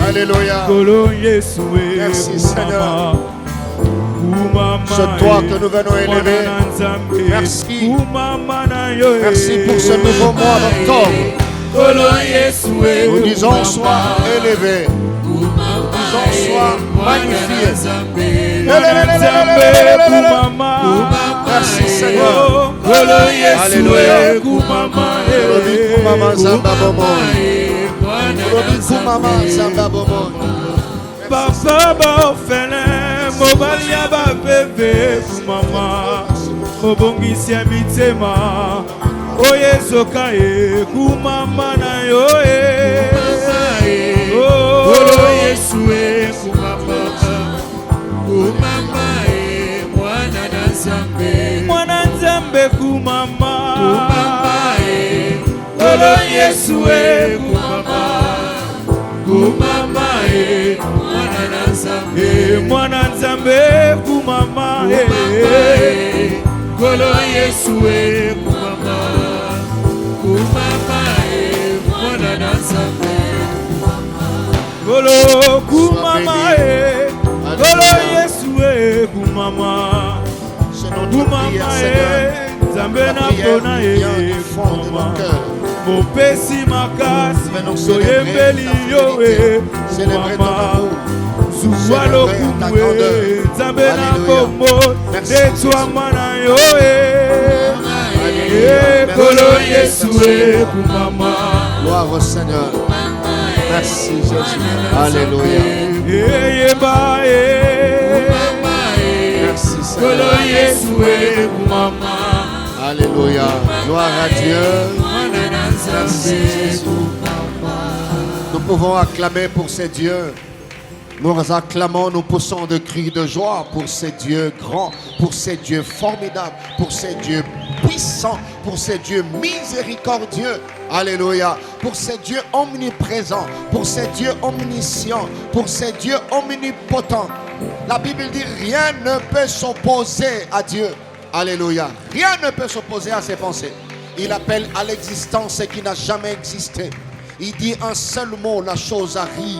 Alléluia. Merci Seigneur. C'est toi que nous venons élever. Merci. Merci pour ce nouveau mois d'octobre. Nous disons sois élevé. Nous disons sois magnifié. Merci Seigneur. Alléluia. Papa ba ofele mobalia ba bebe kumama obongisi mitema oyezoka e kumama na yo e olo Yesu e kumama e mwana nzambe kumama e olo Yesu e kumama e mwana nzambe kumama e kolo Yesu e kumama e mwana nzambe kolo kumama e kolo Yesu e kumama e nzambe na pona e kumama mopesi makasi soyembeli yo e kumama zuwa lokumwe nzambe na kombo netwama na yo e kolo Yesu e kumama. Gloire au Seigneur. Merci Jésus. Alléluia. Merci Seigneur. Kolo Yesu e kumama. Alléluia. Gloire à Dieu. Merci Jésus. Nous pouvons acclamer pour ces dieux. Nous acclamons, nous poussons de cris de joie pour ces dieux grands, pour ces dieux formidables, pour ces dieux puissants, pour ces dieux miséricordieux. Alléluia. Pour ces dieux omniprésents, pour ces dieux omniscients, pour ces dieux omnipotents. La Bible dit rien ne peut s'opposer à Dieu. Alléluia. Rien ne peut s'opposer à ses pensées. Il appelle à l'existence ce qui n'a jamais existé. Il dit un seul mot, la chose arrive.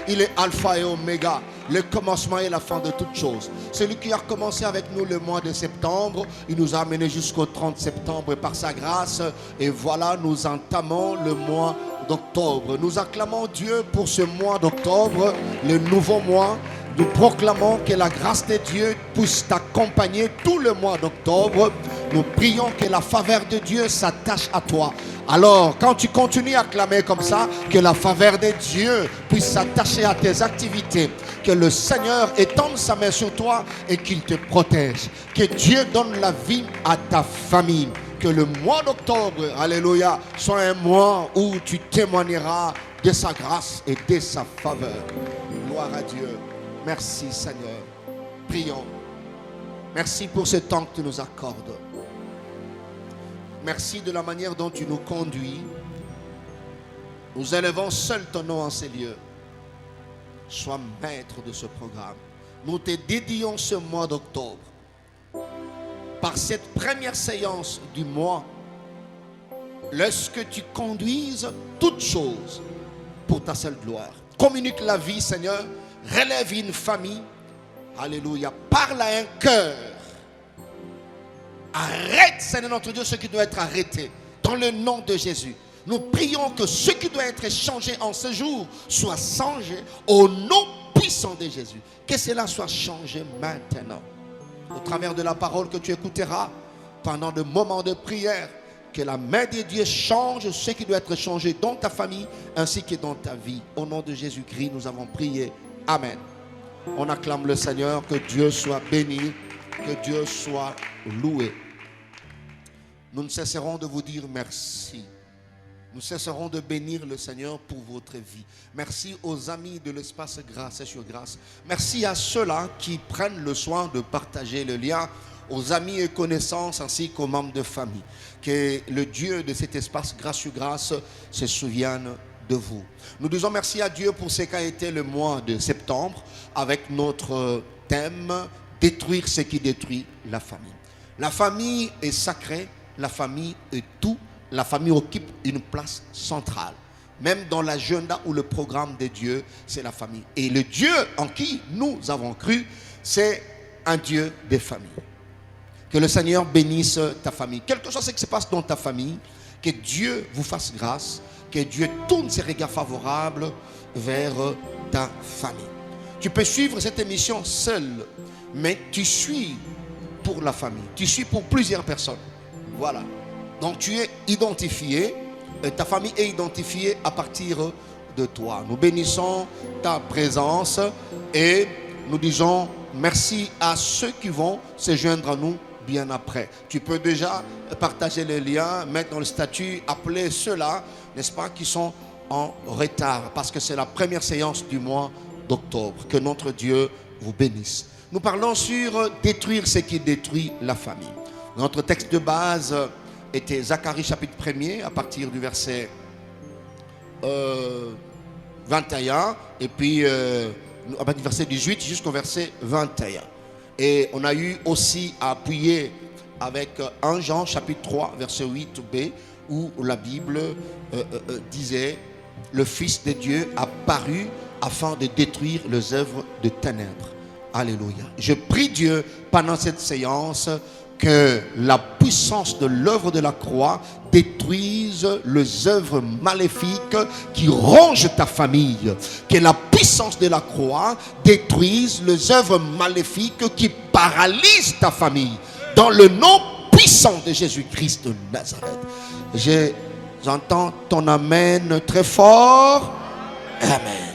Il est alpha et oméga, le commencement et la fin de toutes choses. Celui qui a commencé avec nous le mois de septembre, il nous a amenés jusqu'au 30 septembre par sa grâce. Et voilà, nous entamons le mois d'octobre. Nous acclamons Dieu pour ce mois d'octobre, le nouveau mois. Nous proclamons que la grâce de Dieu puisse t'accompagner tout le mois d'octobre. Nous prions que la faveur de Dieu s'attache à toi. Alors, quand tu continues à clamer comme ça, que la faveur de Dieu puisse s'attacher à tes activités, que le Seigneur étende sa main sur toi et qu'il te protège. Que Dieu donne la vie à ta famille. Que le mois d'octobre, alléluia, soit un mois où tu témoigneras de sa grâce et de sa faveur. Gloire à Dieu. Merci Seigneur. Prions. Merci pour ce temps que tu nous accordes. Merci de la manière dont tu nous conduis. Nous élevons seul ton nom en ces lieux. Sois maître de ce programme. Nous te dédions ce mois d'octobre. Par cette première séance du mois, lorsque tu conduises toutes choses pour ta seule gloire. Communique la vie, Seigneur. Relève une famille. Alléluia. Parle à un cœur. Arrête, Seigneur notre Dieu, ce qui doit être arrêté. Dans le nom de Jésus. Nous prions que ce qui doit être changé en ce jour soit changé au nom puissant de Jésus. Que cela soit changé maintenant. Au travers de la parole que tu écouteras pendant le moment de prière. Que la main de Dieu change ce qui doit être changé dans ta famille ainsi que dans ta vie. Au nom de Jésus-Christ, nous avons prié. Amen. On acclame le Seigneur, que Dieu soit béni, que Dieu soit loué. Nous ne cesserons de vous dire merci. Nous cesserons de bénir le Seigneur pour votre vie. Merci aux amis de l'espace Grâce et sur Grâce. Merci à ceux-là qui prennent le soin de partager le lien, aux amis et connaissances ainsi qu'aux membres de famille. Que le Dieu de cet espace Grâce sur Grâce se souvienne de vous. Nous disons merci à Dieu pour ce qu'a été le mois de septembre avec notre thème « Détruire ce qui détruit la famille ». La famille est sacrée, la famille est tout, la famille occupe une place centrale. Même dans l'agenda ou le programme de Dieu, c'est la famille. Et le Dieu en qui nous avons cru, c'est un Dieu des familles. Que le Seigneur bénisse ta famille. Quelque chose qui se passe dans ta famille, que Dieu vous fasse grâce, que Dieu tourne ses regards favorables vers ta famille. Tu peux suivre cette émission seul, mais tu suis pour la famille. Tu suis pour plusieurs personnes. Voilà. Donc tu es identifié, ta famille est identifiée à partir de toi. Nous bénissons ta présence et nous disons merci à ceux qui vont se joindre à nous bien après. Tu peux déjà partager les liens, mettre dans le statut, appeler ceux-là, n'est-ce pas, qui sont en retard, parce que c'est la première séance du mois d'octobre. Que notre Dieu vous bénisse. Nous parlons sur détruire ce qui détruit la famille. Notre texte de base était Zacharie chapitre 1er à partir du verset 21 et puis à partir du verset 18 jusqu'au verset 21. Et on a eu aussi à appuyer avec 1 Jean chapitre 3 verset 8b où la Bible disait le Fils de Dieu a paru afin de détruire les œuvres de ténèbres. Alléluia. Je prie Dieu pendant cette séance que la puissance de l'œuvre de la croix détruise les œuvres maléfiques qui rongent ta famille. Que la puissance de la croix détruise les œuvres maléfiques qui paralysent ta famille. Dans le nom puissant de Jésus-Christ de Nazareth. J'entends ton amen très fort. Amen.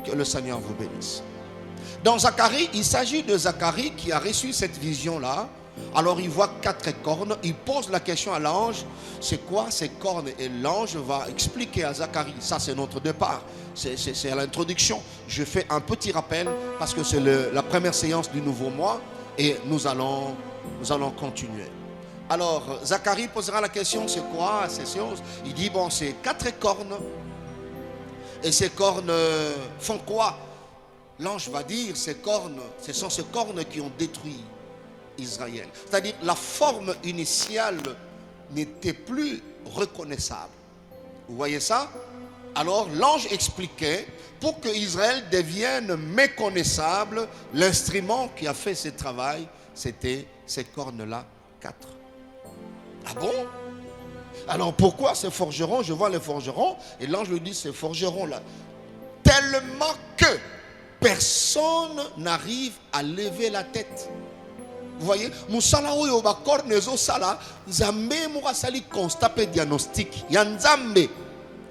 Que le Seigneur vous bénisse. Dans Zacharie, il s'agit de Zacharie qui a reçu cette vision-là. Alors il voit 4 cornes, il pose la question à l'ange, c'est quoi ces cornes? Et l'ange va expliquer à Zacharie, ça c'est notre départ, c'est à l'introduction. Je fais un petit rappel parce que c'est la première séance du nouveau mois et nous allons continuer. Alors Zacharie posera la question, c'est quoi ces choses? Il dit bon, c'est 4 cornes et ces cornes font quoi? L'ange va dire, ces cornes, ce sont ces cornes qui ont détruit Israël. C'est-à-dire la forme initiale n'était plus reconnaissable. Vous voyez ça? Alors l'ange expliquait, pour que Israël devienne méconnaissable, l'instrument qui a fait ce travail, c'était ces cornes-là, 4. Ah bon? Alors pourquoi ces forgerons? Je vois les forgerons, et l'ange lui dit, ces forgerons-là, tellement que personne n'arrive à lever la tête. Vous voyez, musala oyo ba cornezo sala, nzambe mo sali constat pe diagnostic. Ya nzambe,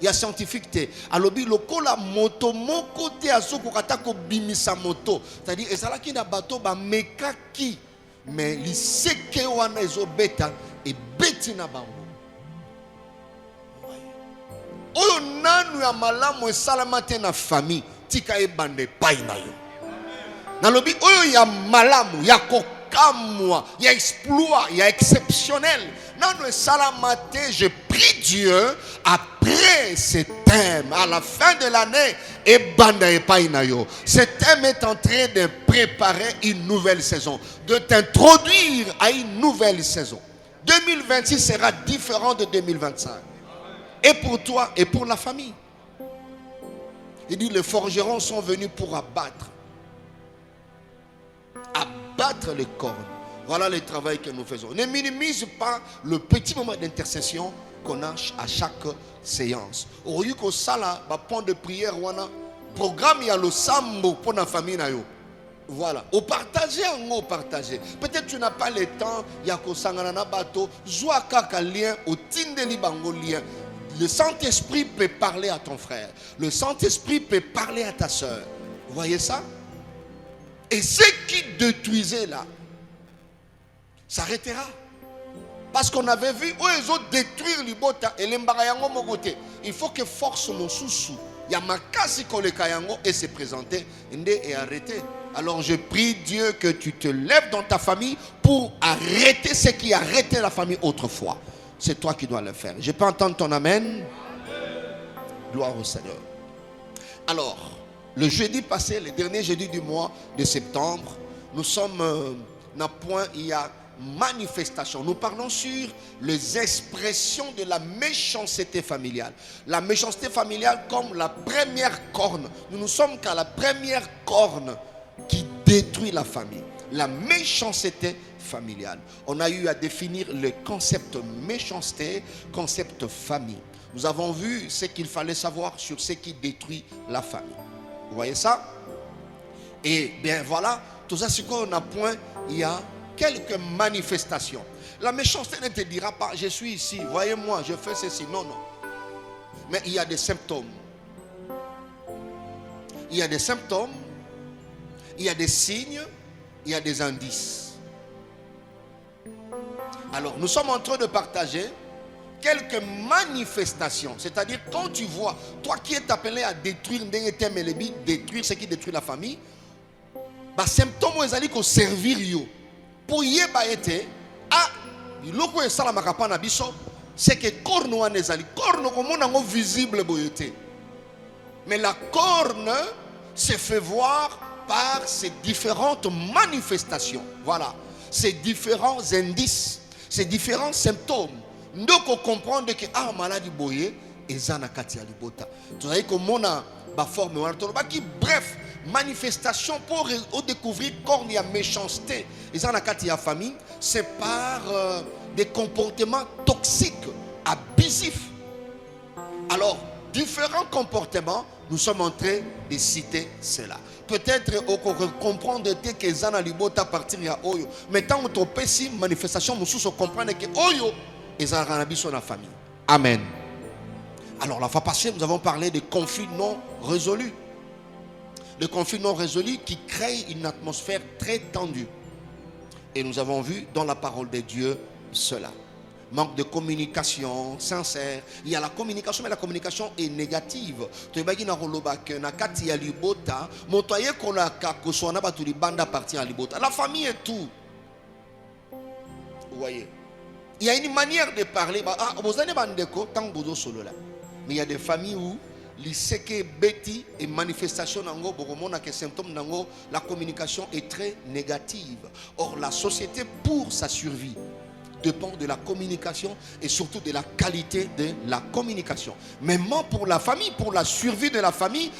ya scientifique te. Alobi lokola moto moko te azoko kata ko bimisa moto. C'est-à-dire ezala ki na bato ba mekaki, mais li seke wana ezo beta e beti na bango. Oyo nanu ya malamu esalama te na famille, tika e bande pai na yo. Nalobi oyo ya malamu ya moi, il y a exploit, il y a exceptionnel. Non, je prie Dieu après ce thème, à la fin de l'année, ce thème est en train de préparer une nouvelle saison, de t'introduire à une nouvelle saison. 2026 sera différent de 2025. Et pour toi et pour la famille. Il dit les forgerons sont venus pour abattre les cornes. Voilà le travail que nous faisons. Ne minimise pas le petit moment d'intercession qu'on a à chaque séance. Au lieu que ça là, point de prière, programme il y a le sambo pour la famille. Voilà. Au partager, au partager. Peut-être tu n'as pas le temps. Il y a que sangana bateau. Joua kaka lien au tindeli bango lien. Le Saint-Esprit peut parler à ton frère. Le Saint-Esprit peut parler à ta soeur. Vous voyez ça? Et ce qui détruisait là s'arrêtera. Parce qu'on avait vu où ils ont détruit l'ibota et l'embarayango mogote. Il faut que force mon sous-sous. Il y a ma casse kolekayango et se présenter et arrêter. Alors je prie Dieu que tu te lèves dans ta famille pour arrêter ce qui arrêtait la famille autrefois. C'est toi qui dois le faire. Je peux entendre ton amen? Gloire au Seigneur. Alors, le jeudi passé, le dernier jeudi du mois de septembre, nous sommes dans point, il y a manifestation. Nous parlons sur les expressions de la méchanceté familiale. La méchanceté familiale comme la première corne. Nous ne sommes qu'à la première corne qui détruit la famille. La méchanceté familiale. On a eu à définir le concept méchanceté, concept famille. Nous avons vu ce qu'il fallait savoir sur ce qui détruit la famille. Vous voyez ça? Et bien voilà, tout ça c'est qu'on a point, il y a quelques manifestations. La méchanceté ne te dira pas, je suis ici, voyez-moi, je fais ceci. Non, non. Mais il y a des symptômes. Il y a des symptômes, il y a des signes, il y a des indices. Alors, nous sommes en train de partager quelques manifestations. C'est-à-dire, quand tu vois, toi qui es appelé à détruire, détruire ce qui détruit la famille, bah, symptômes, ils allaient qu'on servir yo. Pour y être, ah, l'oko est salamakapa na biso, c'est que corne ou anezali, corne comme on a visible boyote. Mais la corne se fait voir par ces différentes manifestations. Voilà, ces différents indices, ces différents symptômes. Donc on comprend que ah maladie boye et zana kati alibota. Tu sais comment on a ba forme qui bref manifestation pour découvrir corne et méchanceté et zana kati ya famille, c'est par des comportements toxiques, abusifs. Alors différents comportements, nous sommes en train de citer cela. Peut-être on comprendre que zana libota partir ya oyo, mais tant on topé si manifestation nous sous comprendre que oyo et ça a la famille. Amen. Alors la fois passée, nous avons parlé de conflits non résolus. De conflits non résolus qui créent une atmosphère très tendue. Et nous avons vu dans la parole de Dieu cela. Manque de communication sincère. Il y a la communication, mais la communication est négative. La famille est tout. Vous voyez? Il y a une manière de parler. Mais il y a des familles où et manifestation symptômes la communication est très négative. Or la société, pour sa survie, dépend de la communication et surtout de la qualité de la communication. Même pour la famille, pour la survie de la famille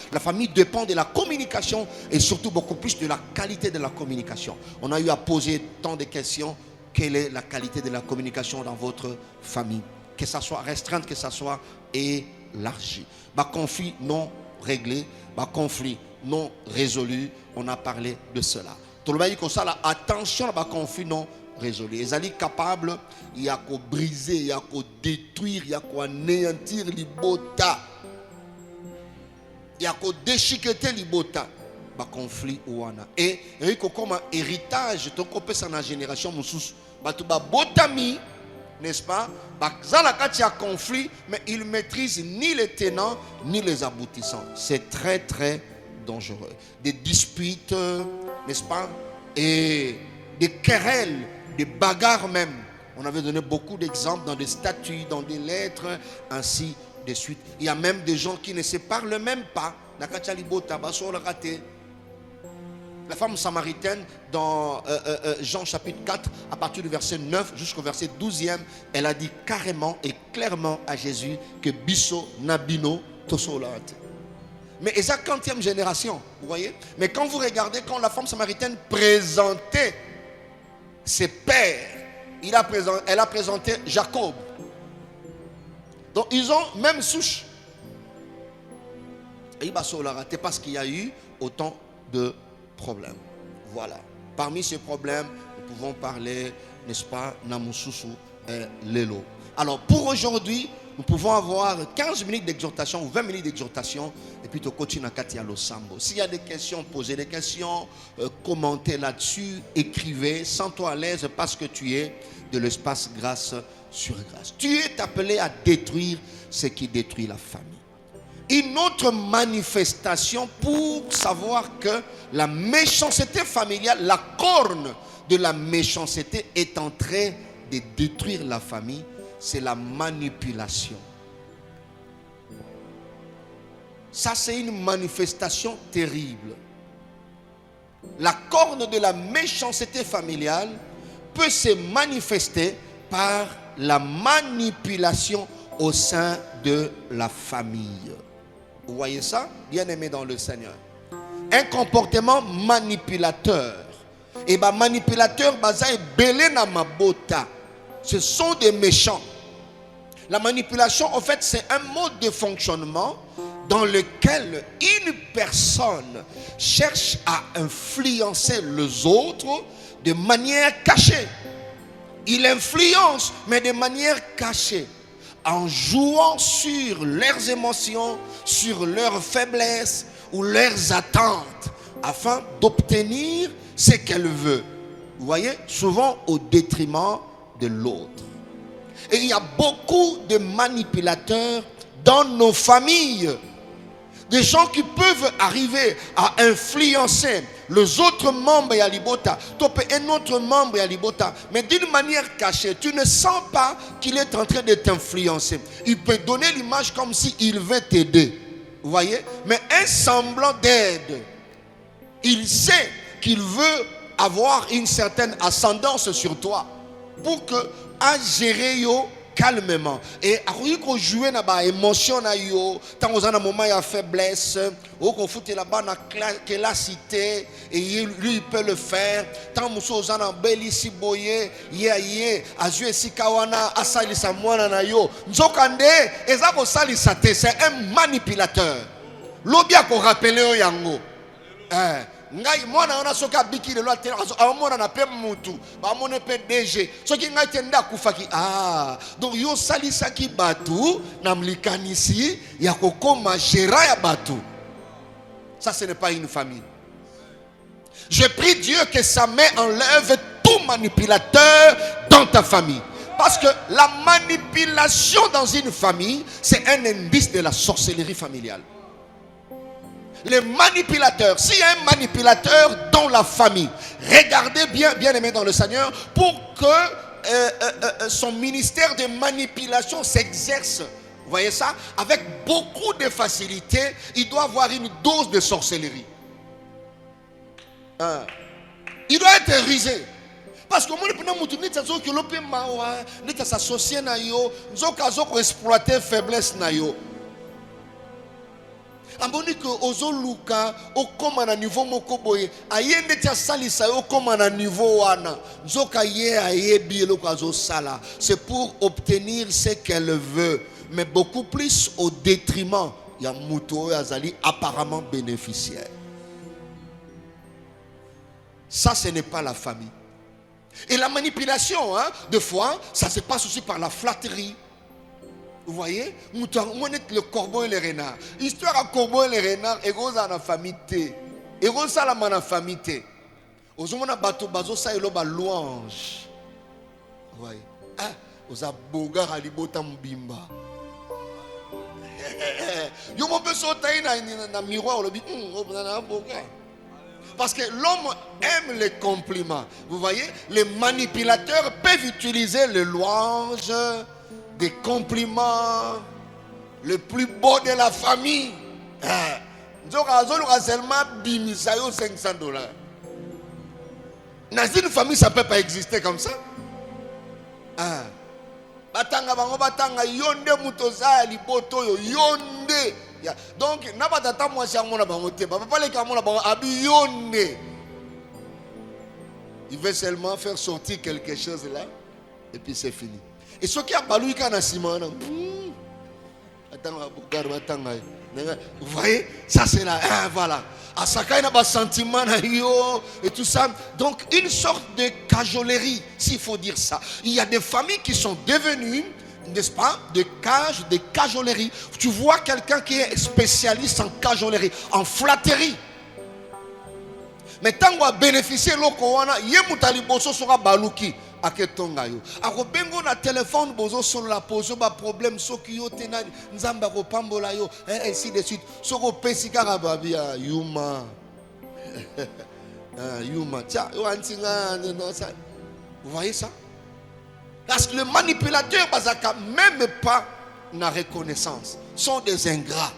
dépend de la communication et surtout beaucoup plus de la qualité de la communication. On a eu à poser tant de questions. Quelle est la qualité de la communication dans votre famille? Que ça soit restreinte, que ça soit élargie. Conflit non réglé, conflit non résolu, on a parlé de cela. Tout le monde dit comme ça, là, attention à conflit non résolu. Ils sont capables, il y a qu'à briser, il y a qu'à détruire, il y a qu'à anéantir les bota. Il y a qu'à déchiqueter les bota. Conflit ou ana. Et comme un héritage, ton copé c'est la génération moussous. Botami, n'est-ce pas? Il y a conflit, mais il ne maîtrise ni les tenants ni les aboutissants. C'est très très dangereux. Des disputes, n'est-ce pas? Et des querelles, des bagarres même. On avait donné beaucoup d'exemples dans des statuts, dans des lettres, ainsi de suite. Il y a même des gens qui ne se parlent même pas. La femme samaritaine dans Jean chapitre 4, à partir du verset 9 jusqu'au verset 12e, elle a dit carrément et clairement à Jésus que Bisso Nabino Tosolate. Mais c'est la 40e génération, vous voyez. Mais quand vous regardez, quand la femme samaritaine présentait ses pères, elle a présenté Jacob. Donc ils ont même souche. Et il va se la rater parce qu'il y a eu autant de problèmes. Voilà. Parmi ces problèmes, nous pouvons parler, n'est-ce pas, Namususu et Lelo. Alors pour aujourd'hui, nous pouvons avoir 15 minutes d'exhortation ou 20 minutes d'exhortation et puis tu continues à Katia Losambo. S'il y a des questions, posez des questions, commentez là-dessus, écrivez, sens-toi à l'aise parce que tu es de l'espace grâce sur grâce. Tu es appelé à détruire ce qui détruit la famille. Une autre manifestation pour savoir que la méchanceté familiale, la corne de la méchanceté est en train de détruire la famille, c'est la manipulation. Ça, c'est une manifestation terrible. La corne de la méchanceté familiale peut se manifester par la manipulation au sein de la famille. Vous voyez ça? Bien-aimé dans le Seigneur. Un comportement manipulateur. Et manipulateur, belé na mabota. Ce sont des méchants. La manipulation, en fait, c'est un mode de fonctionnement dans lequel une personne cherche à influencer les autres de manière cachée. Il influence, mais de manière cachée, en jouant sur leurs émotions, sur leurs faiblesses ou leurs attentes, afin d'obtenir ce qu'elle veut. Vous voyez, souvent au détriment de l'autre. Et il y a beaucoup de manipulateurs dans nos familles. Des gens qui peuvent arriver à influencer les autres membres de Yalibota, un autre membre de Yalibota, mais d'une manière cachée. Tu ne sens pas qu'il est en train de t'influencer. Il peut donner l'image comme s'il veut t'aider. Vous voyez? Mais un semblant d'aide. Il sait qu'il veut avoir une certaine ascendance sur toi pour que à gérer yo calmement. Et à jouer na ba émotion na yo, tant aux un moment il y a faiblesse, ou qu'on fout là-bas na cité et lui il peut le faire. Tant muso aux un belisi boye, ye azue sikawana asali samwana na yo. Nzokande ezako sali sate, c'est un manipulateur. Lobia ko rappeler yo yango. Ngai mwana ona soka biki de loi tena amona na pe mutu ba mona pe DG soki ngai tenda kufaki donc yo salisa ki batu na mlikanisi ya kokoma gera ya batu. Ça ce n'est pas une famille. Je prie Dieu que sa main enlève tout manipulateur dans ta famille. Parce que la manipulation dans une famille, c'est un indice de la sorcellerie familiale. Les manipulateurs, s'il y a un manipulateur dans la famille, regardez bien, bien aimé dans le Seigneur, pour que son ministère de manipulation s'exerce. Vous voyez ça? Avec beaucoup de facilité, il doit avoir une dose de sorcellerie. Il doit être rusé. Parce que moi, je suis que l'opé mawa, je suis associé na yo, je suis exploité faiblesse na yo. Amboni que ozo luka o koma na niveau moko boye ayende tia salisa o koma na niveau wana nzoka ye ayebi eloko azo sala, c'est pour obtenir ce qu'elle veut, mais beaucoup plus au détriment ya muto azali apparemment bénéficiaire. Ça, ce n'est pas la famille. Et la manipulation, de fois, ça se passe aussi par la flatterie. Vous voyez, le corbeau et le renard. Histoire à corbeau et le renard, et gros à la famille. Et gros à la famille. Ozomona bato bazo sa eloba louange. Vous voyez, oza bogar ali botam bimba. Yo mo beso taï na miroir le bi, na bogar. Parce que l'homme aime les compliments. Vous voyez, les manipulateurs peuvent utiliser les louanges, des compliments, le plus beau de la famille. Seulement $500. Dans une famille, ça ne peut pas exister comme ça. Batanga bango batanga yonde mutoza liboto yo yonde. Donc, n'abatata moi si amona bango te. Papa pas les kamona bango abi yonde. Il veut seulement faire sortir quelque chose là et puis c'est fini. Et ce qui a balou kana simana. Vous voyez, ça c'est là, voilà. À Sakai n'a pas sentiment et tout ça. Donc une sorte de cajolerie, s'il faut dire ça. Il y a des familles qui sont devenues, n'est-ce pas, des cajoleries. Tu vois quelqu'un qui est spécialiste en cajolerie, en flatterie. Mais tant qu'on a bénéficié de l'okowana, yemutali boso sera balouki. Aketonga yo akobengo na téléphone bozo solo la pose ba problème soki yo tena nzamba ko pambola yo ainsi de suite soko pesi kaka babia yuma yuma tiens yo antinga non ça. Vous voyez ça? Parce que les manipulateurs bazaka même pas na reconnaissance sont des ingrats.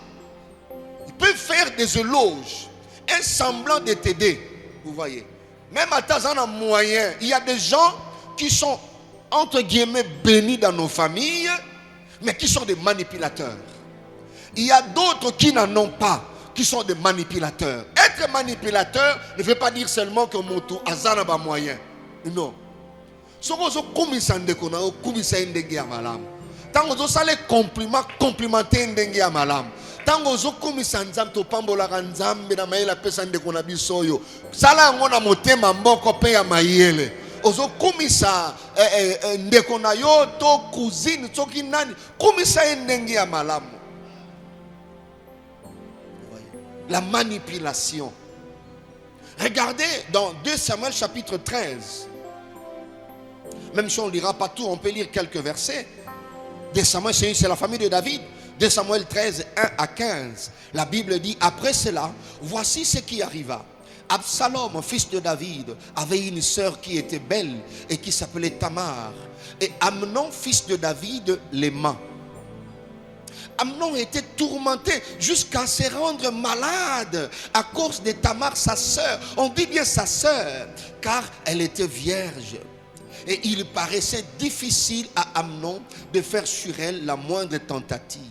Ils peuvent faire des éloges, un semblant de t'aider. Vous voyez, même à Tazana moyen, il y a des gens qui sont entre guillemets bénis dans nos familles, mais qui sont des manipulateurs. Il y a d'autres qui n'en ont pas, qui sont des manipulateurs. Être manipulateur ne veut pas dire seulement que mon tour azana ba moyen. Non. Sokozo komisa ndekona o komisa ndenge ya malamu. Tango zo sale complimenter ndenge ya malamu. Tango zo komisa nzambe to pambola nzambe na mayela pesa ndekona bisoyo. Sala ngona motema mboko pe ya mayele. Ozo komisa ndeko na yo to cousine toki nani komisa ndenge ya malamu. La manipulation. Regardez dans 2 Samuel chapitre 13. Même si on ne lira pas tout, on peut lire quelques versets. 2 Samuel, c'est la famille de David. 2 Samuel 13, 1 à 15. La Bible dit, après cela, voici ce qui arriva. Absalom, fils de David, avait une sœur qui était belle et qui s'appelait Tamar. Et Amnon, fils de David, l'aima. Amnon était tourmenté jusqu'à se rendre malade à cause de Tamar, sa sœur. On dit bien sa sœur, car elle était vierge. Et il paraissait difficile à Amnon de faire sur elle la moindre tentative.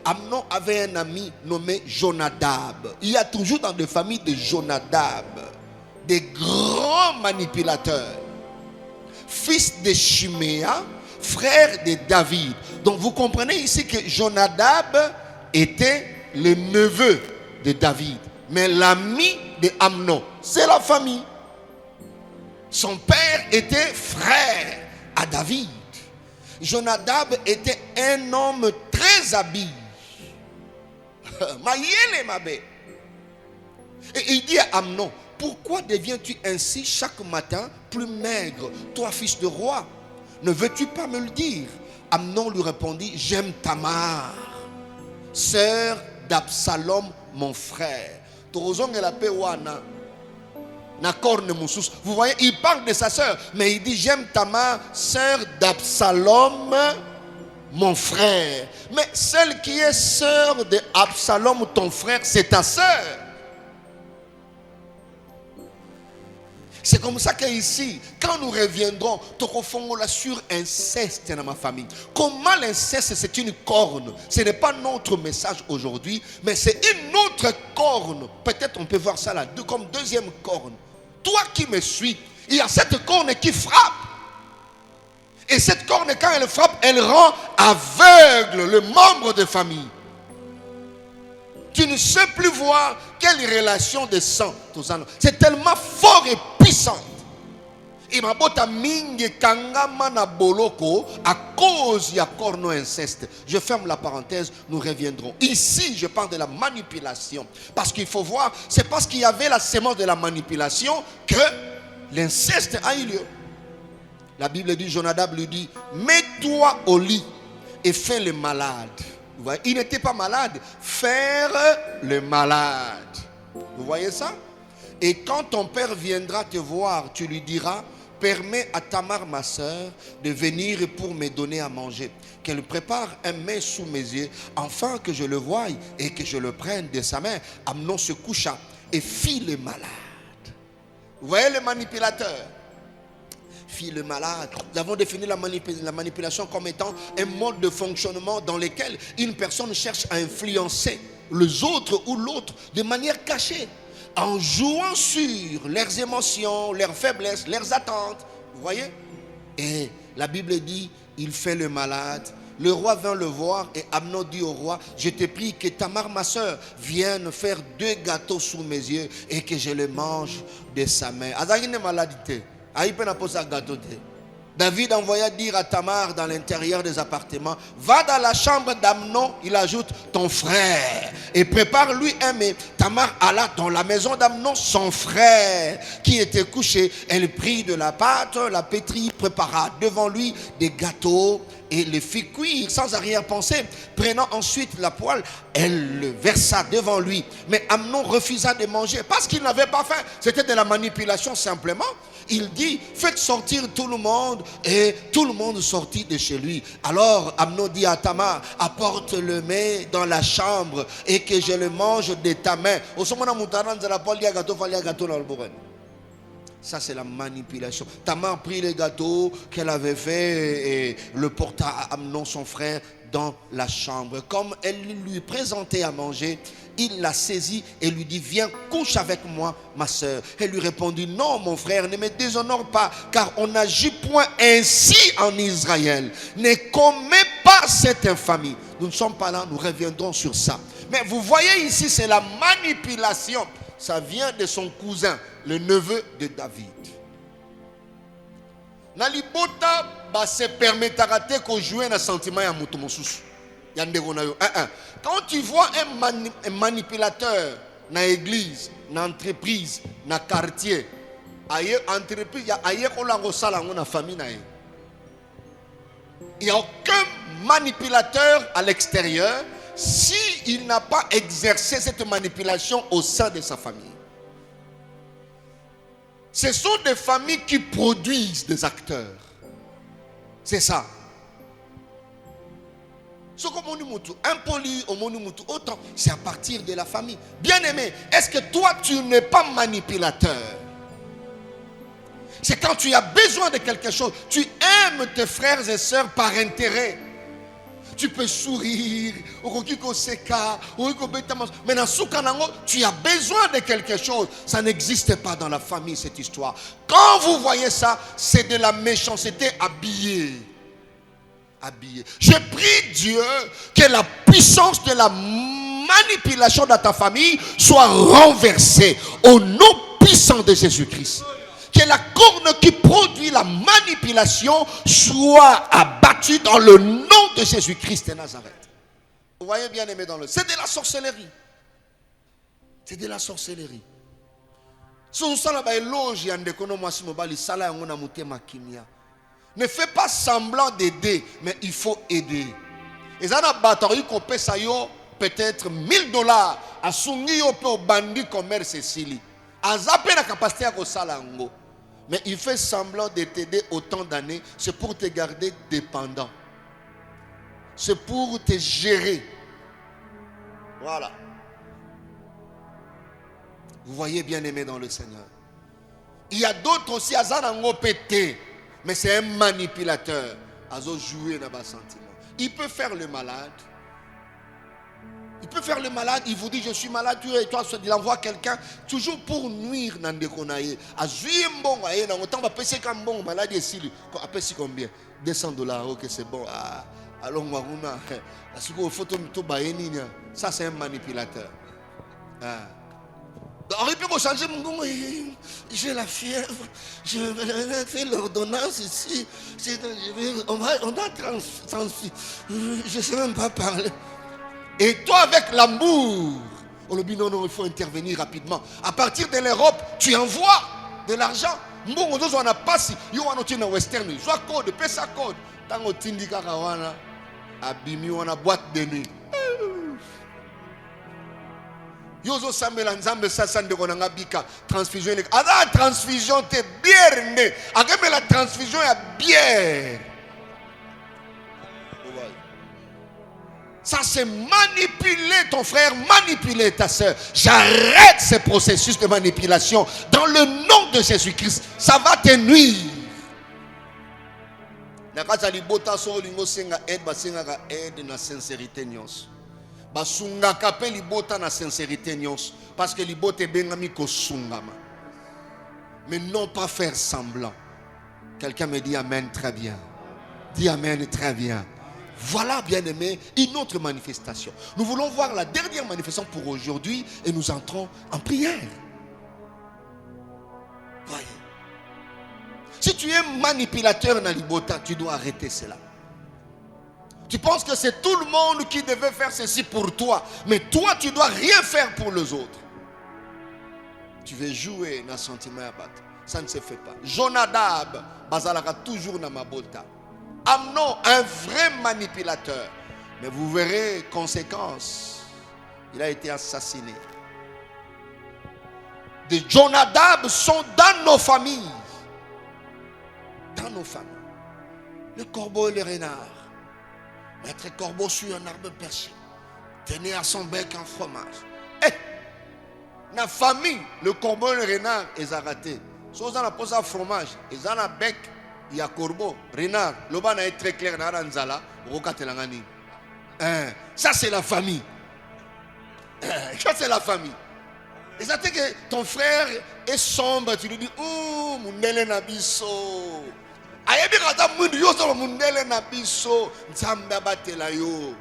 Amnon avait un ami nommé Jonadab. Il y a toujours dans des familles de Jonadab des grands manipulateurs. Fils de Chiméa, frère de David. Donc vous comprenez ici que Jonadab était le neveu de David. Mais l'ami de Amnon, c'est la famille. Son père était frère à David. Jonadab était un homme très habile. Et il dit à Amnon, pourquoi deviens-tu ainsi chaque matin plus maigre, toi fils de roi? Ne veux-tu pas me le dire? Amnon lui répondit, j'aime Tamar, sœur d'Absalom, mon frère. Vous voyez, il parle de sa sœur, mais il dit, j'aime Tamar, sœur d'Absalom, mon frère. Mais celle qui est sœur d'Absalom, ton frère, c'est ta sœur. C'est comme ça qu'ici, quand nous reviendrons, sur inceste dans ma famille. Comment l'inceste, c'est une corne. Ce n'est pas notre message aujourd'hui, mais c'est une autre corne. Peut-être on peut voir ça là, comme deuxième corne. Toi qui me suis, il y a cette corne qui frappe. Et cette corne, quand elle frappe, elle rend aveugle le membre de famille. Tu ne sais plus voir quelle relation de sang. C'est tellement fort et puissant. Il m'a mingi kangama na boloko à cause ya corno inceste. Je ferme la parenthèse, nous reviendrons. Ici, je parle de la manipulation. Parce qu'il faut voir, c'est parce qu'il y avait la sémence de la manipulation que l'inceste a eu lieu. La Bible dit, Jonadab lui dit, mets-toi au lit et fais le malade. Vous voyez, il n'était pas malade, faire le malade. Vous voyez ça? Et quand ton père viendra te voir, tu lui diras, permets à Tamar, ma soeur, de venir pour me donner à manger. Qu'elle prépare un mets sous mes yeux, afin que je le voie et que je le prenne de sa main. Amnon se coucha et fit le malade. Vous voyez le manipulateur? Fit le malade. Nous avons défini la manipulation comme étant un mode de fonctionnement dans lequel une personne cherche à influencer les autres ou l'autre de manière cachée, en jouant sur leurs émotions, leurs faiblesses, leurs attentes. Vous voyez? Et la Bible dit, il fait le malade. Le roi vint le voir et Amnon dit au roi, je te prie que Tamar, ma soeur, vienne faire 2 gâteaux sous mes yeux et que je les mange de sa main. Azagine maladité. David envoya dire à Tamar dans l'intérieur des appartements, va dans la chambre d'Amnon, il ajoute ton frère, et prépare-lui un mets. Tamar alla dans la maison d'Amnon, son frère, qui était couché. Elle prit de la pâte, la pétrit, prépara devant lui des gâteaux et les fit cuire sans arrière-pensée. Prenant ensuite la poêle, elle le versa devant lui. Mais Amnon refusa de manger parce qu'il n'avait pas faim. C'était de la manipulation simplement. Il dit, faites sortir tout le monde, et tout le monde sortit de chez lui. Alors Amnon dit à Tamar, apporte le mets dans la chambre et que je le mange de ta main. Ça, c'est la manipulation. Tamar prit les gâteaux qu'elle avait fait et le porta à Amnon, son frère, dans la chambre. Comme elle lui présentait à manger, il la saisit et lui dit, viens, couche avec moi, ma soeur. Elle lui répondit, non, mon frère, ne me déshonore pas, car on n'agit point ainsi en Israël. Ne commets pas cette infamie. Nous ne sommes pas là, nous reviendrons sur ça. Mais vous voyez ici, c'est la manipulation. Ça vient de son cousin, le neveu de David. Nalibota ba se permettra te ko jouer na sentiment ya mutu mosusu. Ya ndeko na yo. Quand tu vois un manipulateur na église, na entreprise, na quartier, aye entreprise ya aye ko la sala na famille na ye. Il n'y a aucun manipulateur à l'extérieur s'il n'a pas exercé cette manipulation au sein de sa famille. Ce sont des familles qui produisent des acteurs. C'est ça. Impoli, autant, c'est à partir de la famille. Bien-aimé, est-ce que toi, tu n'es pas manipulateur? C'est quand tu as besoin de quelque chose. Tu aimes tes frères et sœurs par intérêt. Tu peux sourire, mais dans Soukanango, tu as besoin de quelque chose. Ça n'existe pas dans la famille, cette histoire. Quand vous voyez ça, c'est de la méchanceté habillée. Je prie Dieu que la puissance de la manipulation dans ta famille soit renversée au nom puissant de Jésus-Christ. Que la corne qui produit la manipulation soit abattue dans le nom de Jésus-Christ de Nazareth. Vous voyez bien aimé dans le... C'est de la sorcellerie. C'est de la sorcellerie. Ne fais pas semblant d'aider, mais il faut aider. Et ça n'a pas peut-être $1000 à Sungi au bandit commerce Cécilie. À zapper la capacité à Salango. Mais il fait semblant de t'aider autant d'années. C'est pour te garder dépendant. C'est pour te gérer. Voilà. Vous voyez bien aimé dans le Seigneur. Il y a d'autres aussi, mais c'est un manipulateur. Azo jouer dans le sentiment. Il peut faire le malade. Il peut faire le malade, il vous dit je suis malade, et toi il envoie quelqu'un toujours pour nuire dans des conaïs. A jouer bon, dans autant va passer comme bon malade ici, après si combien $200, ok c'est bon. Ah, alors moi on a photo ça c'est un manipulateur. Ah. On peut changer mon goût, j'ai la fièvre, je vais faire l'ordonnance ici, on a transféré, je ne sais même pas parler. Et toi avec l'amour, on lui dit non, il faut intervenir rapidement. À partir de l'Europe, tu envoies de l'argent. Bon, on a pas si, on a un western, soit code, pesa code. Tant qu'on t'indique à abimi, on a boîte de nuit. Yozo samela nzambe sasa ndeko na ngabika transfusion. Ada transfusion te bière né. Akeme la transfusion ya bière. Ça c'est manipuler ton frère, manipuler ta soeur. J'arrête ce processus de manipulation dans le nom de Jésus-Christ. Ça va te nuire. Nakata libota so lingo senga aide basenga ka aide na sincérité nyos. Basunga kape libota na sincérité nyos parce que libota bengami ko sungama. Mais non pas faire semblant. Quelqu'un me dit amen très bien. Dis amen très bien. Voilà, bien-aimé, une autre manifestation. Nous voulons voir la dernière manifestation pour aujourd'hui et nous entrons en prière. Voyez. Si tu es manipulateur dans l'ibota, tu dois arrêter cela. Tu penses que c'est tout le monde qui devait faire ceci pour toi, mais toi, tu ne dois rien faire pour les autres. Tu veux jouer dans le sentiment à battre. Ça ne se fait pas. Jonadab, Bazalaka toujours dans ma bota. Amnon, un vrai manipulateur. Mais vous verrez, conséquence, il a été assassiné. Des Jonadab sont dans nos familles. Dans nos familles. Le corbeau et le renard. Maître corbeau sur un arbre perché. Tenait à son bec un fromage. Eh, la famille, le corbeau et le renard, ils ont raté. Si on a posé un fromage, ils ont un bec. Il y a corbeau, renard, l'oban est très clair dans l'anzala, ça c'est la famille. Ça c'est la famille. Et ça fait que ton frère est sombre, tu lui dis, oh, mundele nabiso. Ayebi kata mundu yo so mundele nabiso, nzamba batela yo.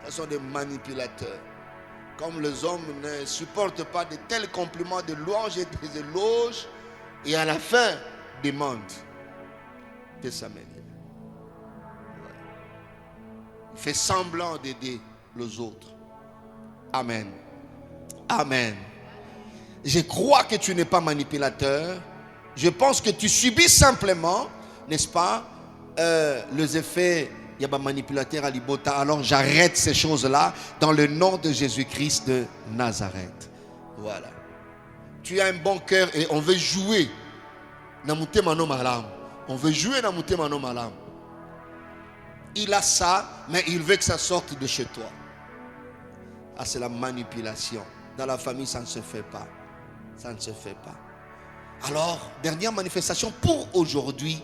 Ce sont des manipulateurs. Comme les hommes ne supportent pas de tels compliments, de louanges et des éloges, et à la fin, demandent. Il fait semblant d'aider les autres. Amen. Amen. Je crois que tu n'es pas manipulateur. Je pense que tu subis simplement, n'est-ce pas, les effets. Il y a un manipulateur à l'ibota. Alors j'arrête ces choses-là dans le nom de Jésus-Christ de Nazareth. Voilà. Tu as un bon cœur et on veut jouer. Namute mano malam. On veut jouer dans Moutemano Malam. Il a ça, mais il veut que ça sorte de chez toi. Ah, c'est la manipulation. Dans la famille, ça ne se fait pas. Ça ne se fait pas. Alors, dernière manifestation pour aujourd'hui,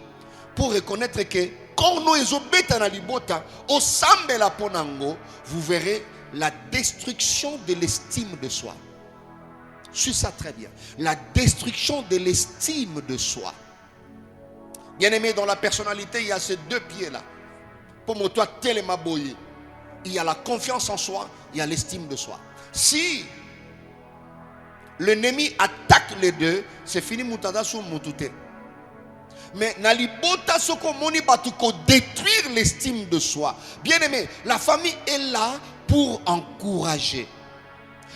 pour reconnaître que quand nous obéissons à l'ibota, au sambe la ponango, vous verrez la destruction de l'estime de soi. Suis ça très bien. La destruction de l'estime de soi. Bien-aimé, dans la personnalité, il y a ces deux pieds-là. Pour moi, toi, tellement boyé. Il y a la confiance en soi, il y a l'estime de soi. Si l'ennemi attaque les deux, c'est fini moutada sou moutouté. Mais nalibota soko moni batuko détruire l'estime de soi. Bien-aimé, la famille est là pour encourager.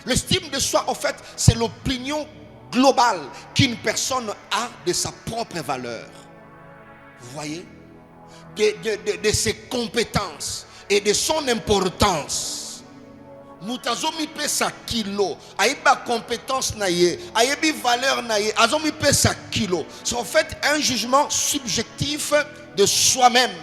L'estime de soi, en fait, c'est l'opinion globale qu'une personne a de sa propre valeur. Vous voyez, de ses compétences et de son importance. Moutazomi pe sa kilo, aïba compétence naïe, aïbi valeur naïe, azomi pe sa kilo. C'est en fait un jugement subjectif de soi-même,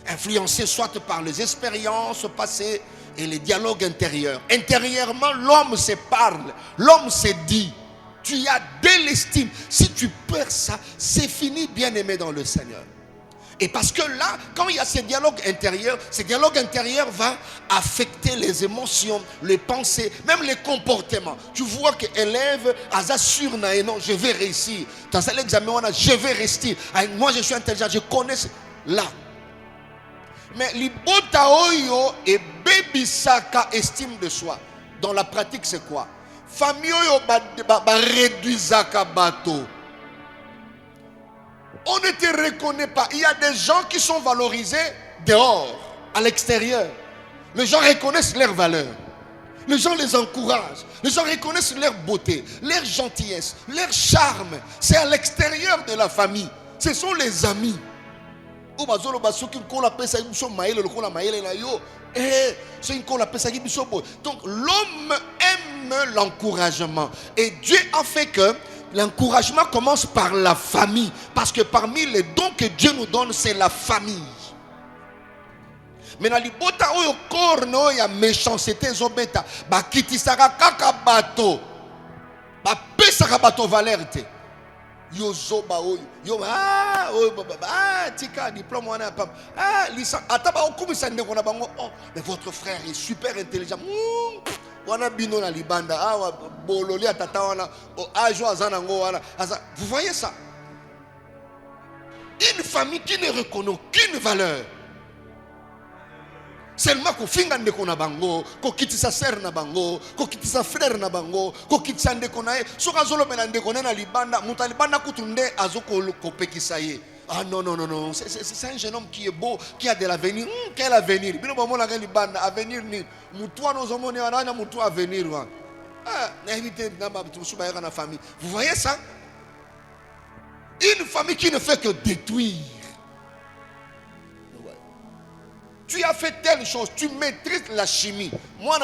influencé soit par les expériences passées et les dialogues intérieurs. Intérieurement, l'homme se parle, l'homme se dit. Tu as de l'estime. Si tu perds ça, c'est fini, bien-aimé dans le Seigneur. Et parce que là, quand il y a ce dialogue intérieur va affecter les émotions, les pensées, même les comportements. Tu vois que élève, assure, non, je vais réussir. Dans l'examen, je vais rester. Moi, je suis intelligent, je connais là. Mais libota oyo et baby saka estime de soi. Dans la pratique, c'est quoi? Famille oyo ba réduisaka bateau. On ne te reconnaît pas. Il y a des gens qui sont valorisés dehors, à l'extérieur. Les gens reconnaissent leur valeur. Les gens les encouragent. Les gens reconnaissent leur beauté, leur gentillesse, leur charme. C'est à l'extérieur de la famille. Ce sont les amis. Donc l'homme aime l'encouragement. Et Dieu a fait que l'encouragement commence par la famille. Parce que parmi les dons que Dieu nous donne, c'est la famille. Mais dans les bota oyo corno ya méchanceté zobeta ba kitisaka kaka bato ba pesaka bato valerte yo zoba oyo yo tika diplôme wana pa lisa ataba okumisa ndeko na bango. Oh, mais votre frère est super intelligent. Wana bino na libanda awa bololi atata wana ajo azana ngo wana. Vous voyez ça? Une famille qui ne reconnaît aucune valeur. Seulement ko finga ndeko na bango, ko kitisa ser na bango, ko kitisa frère na bango, ko kitisa ndeko na ye. Soka zolo mena ndeko na libanda, muta libanda kutunde azoko ko pekisa ye. Ah non, non, non, non, c'est un jeune homme qui est beau, qui a de l'avenir. Quel avenir? Bino bomo la libanda, avenir ni. Mutua no zomone wana mutua avenir wa. Ah, n'invite na ba tusuba na famille. Vous voyez ça? Une famille qui ne fait que détruire. Tu as fait telle chose, tu maîtrises la chimie. Moi,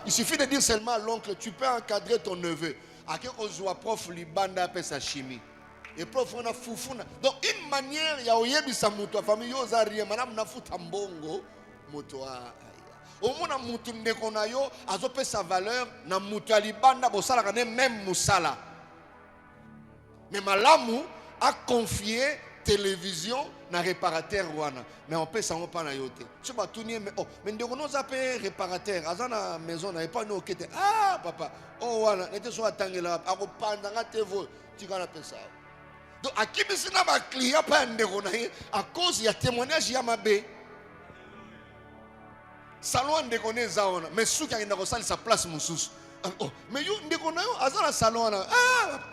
il suffit de dire seulement à l'oncle, tu peux encadrer ton neveu. À quel point prof libanda appelle sa chimie. Et prof on a foufouna. Donc une manière, il y a oyebi sa muto famille yo zarie madame na futambongo muto au moins muto ndeko na yo azope sa valeur na muto libanda bosala kana même musala. Mais malamu a confié télévision na réparateur wana mais on peut s'en pas na yote tu vas tourner mais mais ndeko no zape réparateur azana maison na pas no kete papa wana n'était so atangela akopanda ngate vo tikana pesa. Donc à qui bisina ba client pas ndeko na à cause ya témoignage ya mabe salon ndeko ne zaona mais souki akenda ko sali sa place mususu. Mais yo ndeko na yo azana salon na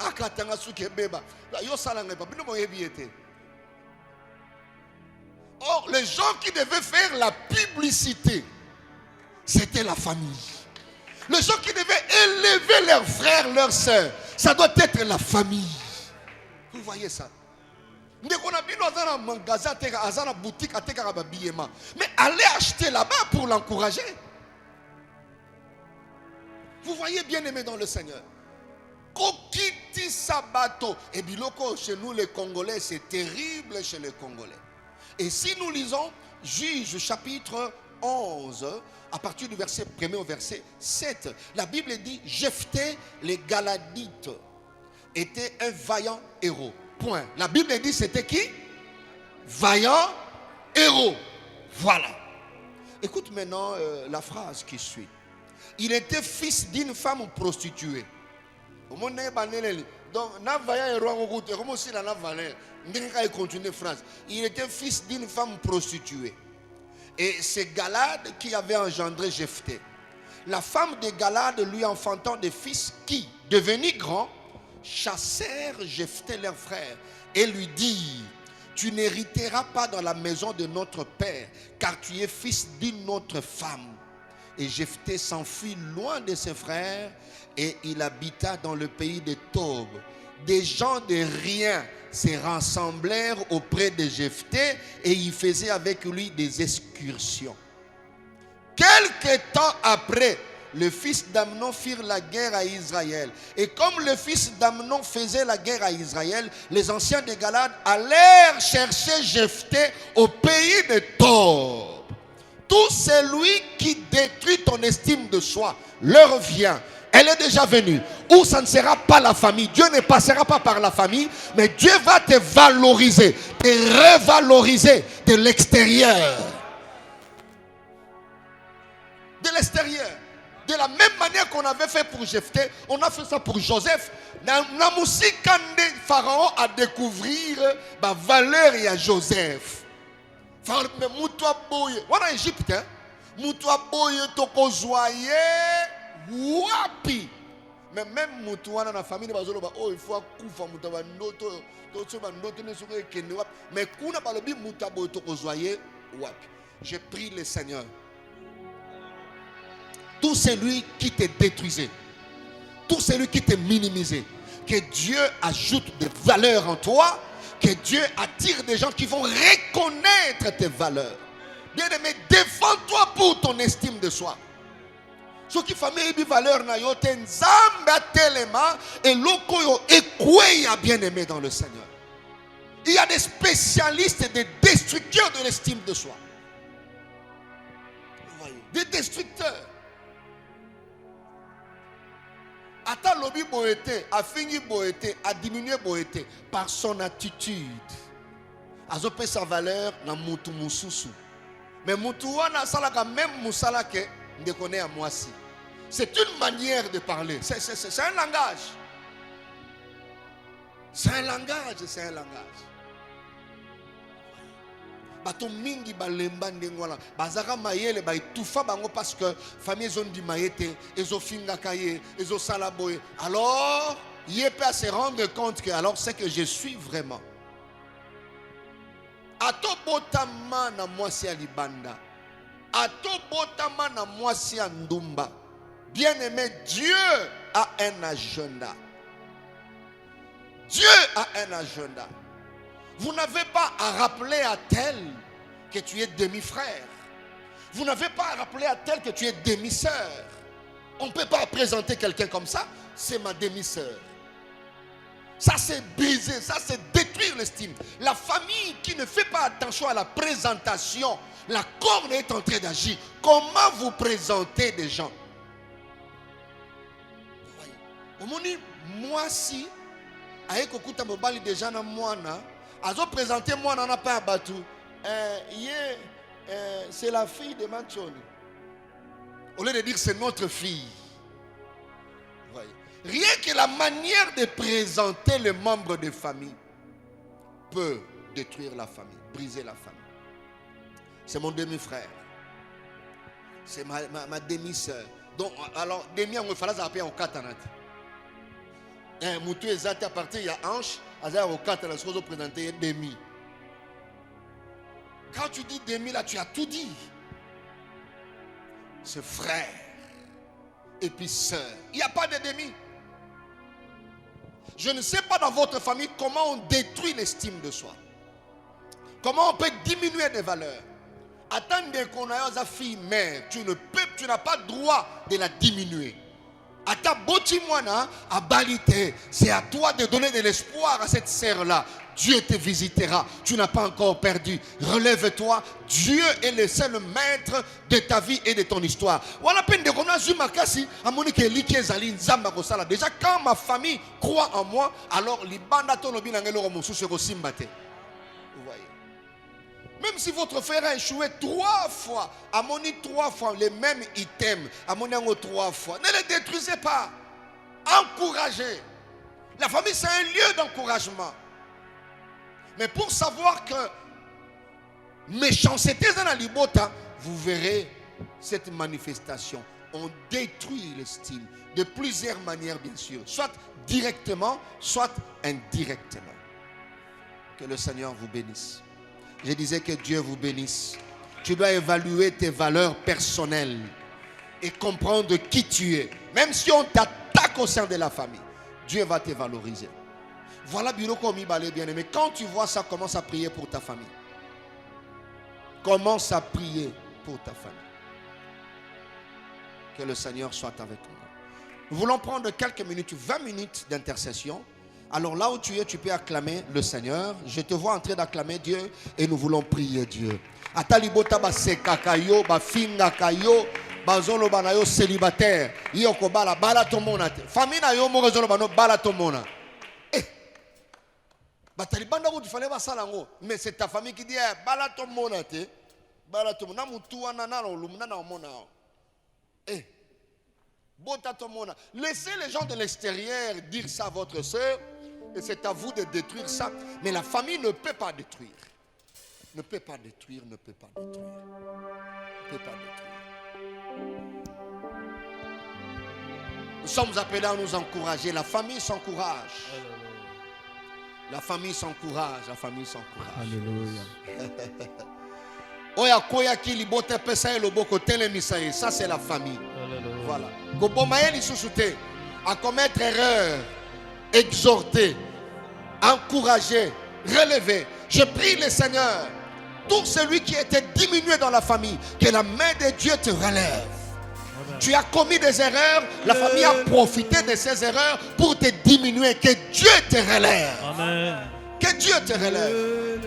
akatanga souki beba yo salanga pa bino mo yebiete. Or, les gens qui devaient faire la publicité, c'était la famille. Les gens qui devaient élever leurs frères, leurs sœurs, ça doit être la famille. Vous voyez ça? Mais allez acheter là-bas pour l'encourager. Vous voyez, bien aimé dans le Seigneur. Kokiti Sabato. Et biloko, chez nous les Congolais, c'est terrible chez les Congolais. Et si nous lisons Juge chapitre 11, à partir du verset 1er au verset 7, la Bible dit Jephthé les Galadites était un vaillant héros. Point. La Bible dit c'était qui? Vaillant héros. Voilà. Écoute maintenant la phrase qui suit. Il était fils d'une femme prostituée. Donc, il était fils d'une femme prostituée. Et c'est Galad qui avait engendré Jephthé. La femme de Galad lui enfantant des fils qui, devenus grands, chassèrent Jephthé leur frère et lui dirent: tu n'hériteras pas dans la maison de notre père, car tu es fils d'une autre femme. Et Jephthé s'enfuit loin de ses frères et il habita dans le pays de Tob. Des gens de rien se rassemblèrent auprès de Jephthé et ils faisaient avec lui des excursions. Quelque temps après, le fils d'Amnon firent la guerre à Israël. Et comme le fils d'Amnon faisait la guerre à Israël, les anciens de Galad allèrent chercher Jephthé au pays de Tob. Tout celui qui détruit ton estime de soi leur vient Elle est déjà venue. Ou ça ne sera pas la famille. Dieu ne passera pas par la famille, mais Dieu va te valoriser, te revaloriser de l'extérieur. De l'extérieur. De la même manière qu'on avait fait pour Jephthé, on a fait ça pour Joseph. Namusi Kande, Pharaon a découvrir la valeur de Joseph. Mais Moutoua Boye, voilà Égypte, hein? Moutoua Boye, Tokozwaye, Wapi. Mais même Moutoua dans la famille, il faut Koufa, Moutoua Noto, mais Kouna Balobi, Moutoua Boye, Tokozwaye, Wapi. J'ai pris le Seigneur. Tout celui qui te détruisait, tout celui qui te minimisait, que Dieu ajoute des valeurs en toi, que Dieu attire des gens qui vont reconnaître tes valeurs. Bien-aimé, défends-toi pour ton estime de soi. Ce qui fait des valeurs, et l'okoyo ekweya bien-aimé dans le Seigneur. Il y a des spécialistes, des destructeurs de l'estime de soi. Des destructeurs. Ata lobi boete, a fini boete, a diminué boete par son attitude. Azo pe sa valeur na mutu mususu. Mais mutu wana salaka même musala ke ndekone à moi si. C'est une manière de parler. C'est un langage. C'est un langage, c'est un langage. Bato mingi balemba ndengwala bazaka mayele ba itufa bango parce que famille zone di mayete ezo finga kaye ezo salaboye. Alors il peut se rendre compte que alors c'est que je suis vraiment ato botama na mwasi ya libanda, ato botama na mwasi ya ndumba. Bien aimé, Dieu a un agenda. Dieu a un agenda. Vous n'avez pas à rappeler à tel que tu es demi-frère. Vous n'avez pas à rappeler à tel que tu es demi-sœur. On ne peut pas présenter quelqu'un comme ça. C'est ma demi-sœur. Ça c'est briser, ça c'est détruire l'estime. La famille qui ne fait pas attention à la présentation, la corne est en train d'agir. Comment vous présentez des gens? Moi si, avec okuta mobali déjà na moana, azo présenter moi n'a pas abattu. C'est la fille de Manchoni. Au lieu de dire c'est notre fille. Voyez. Rien que la manière de présenter les membres de famille peut détruire la famille, briser la famille. C'est mon demi-frère. C'est ma demi-sœur. Donc, alors, demi on me fait la en katanat. Moutou exact à partir il y a hanche, à au katanat, ce qu'on présenter demi. Quand tu dis demi là, tu as tout dit. C'est frère et puis sœur. Il n'y a pas de demi. Je ne sais pas dans votre famille comment on détruit l'estime de soi. Comment on peut diminuer des valeurs. Attendez qu'on ait une fille mère, tu n'as pas droit de la diminuer. À ta botimwana, à Balité, c'est à toi de donner de l'espoir à cette sœur-là. Dieu te visitera. Tu n'as pas encore perdu. Relève-toi. Dieu est le seul maître de ta vie et de ton histoire. Déjà, quand ma famille croit en moi, alors vous voyez. Même si votre frère a échoué 3 fois, amoni 3 fois, les mêmes items, amoni 3 fois, ne les détruisez pas. Encouragez. La famille, c'est un lieu d'encouragement. Mais pour savoir que méchanceté dans l'ibota, vous verrez cette manifestation. On détruit l'estime de plusieurs manières, bien sûr. Soit directement, soit indirectement. Que le Seigneur vous bénisse. Je disais que Dieu vous bénisse. Tu dois évaluer tes valeurs personnelles et comprendre qui tu es. Même si on t'attaque au sein de la famille, Dieu va te valoriser. Voilà Biloko Mibale bien-aimé. Quand tu vois ça, commence à prier pour ta famille. Commence à prier pour ta famille. Que le Seigneur soit avec nous. Nous voulons prendre quelques minutes, 20 minutes d'intercession. Alors là où tu es, tu peux acclamer le Seigneur. Je te vois en train d'acclamer Dieu et nous voulons prier Dieu. Atalibota ba sekakayo, ba finga kayo, bazolo bana yo célibataire yo ko bala tomona te famille na yo mo bazolo bana bala tomona batalibanda ko fallait basala ngo mais c'est ta famille qui dit bala tomona te bala tomona mutu wana na lumna na mona bota tomona laissez les gens de l'extérieur dire ça à votre sœur et c'est à vous de détruire ça mais la famille ne peut pas détruire. Ne peut pas détruire. Nous sommes appelés à nous encourager. La famille s'encourage. Alléluia. Ça c'est la famille. Voilà. À commettre erreur, exhorter, encourager, relever. Je prie le Seigneur, tout celui qui était diminué dans la famille, que la main de Dieu te relève. Amen. Tu as commis des erreurs, la famille a profité de ces erreurs pour te diminuer. Que Dieu te relève. Amen. Que Dieu te relève.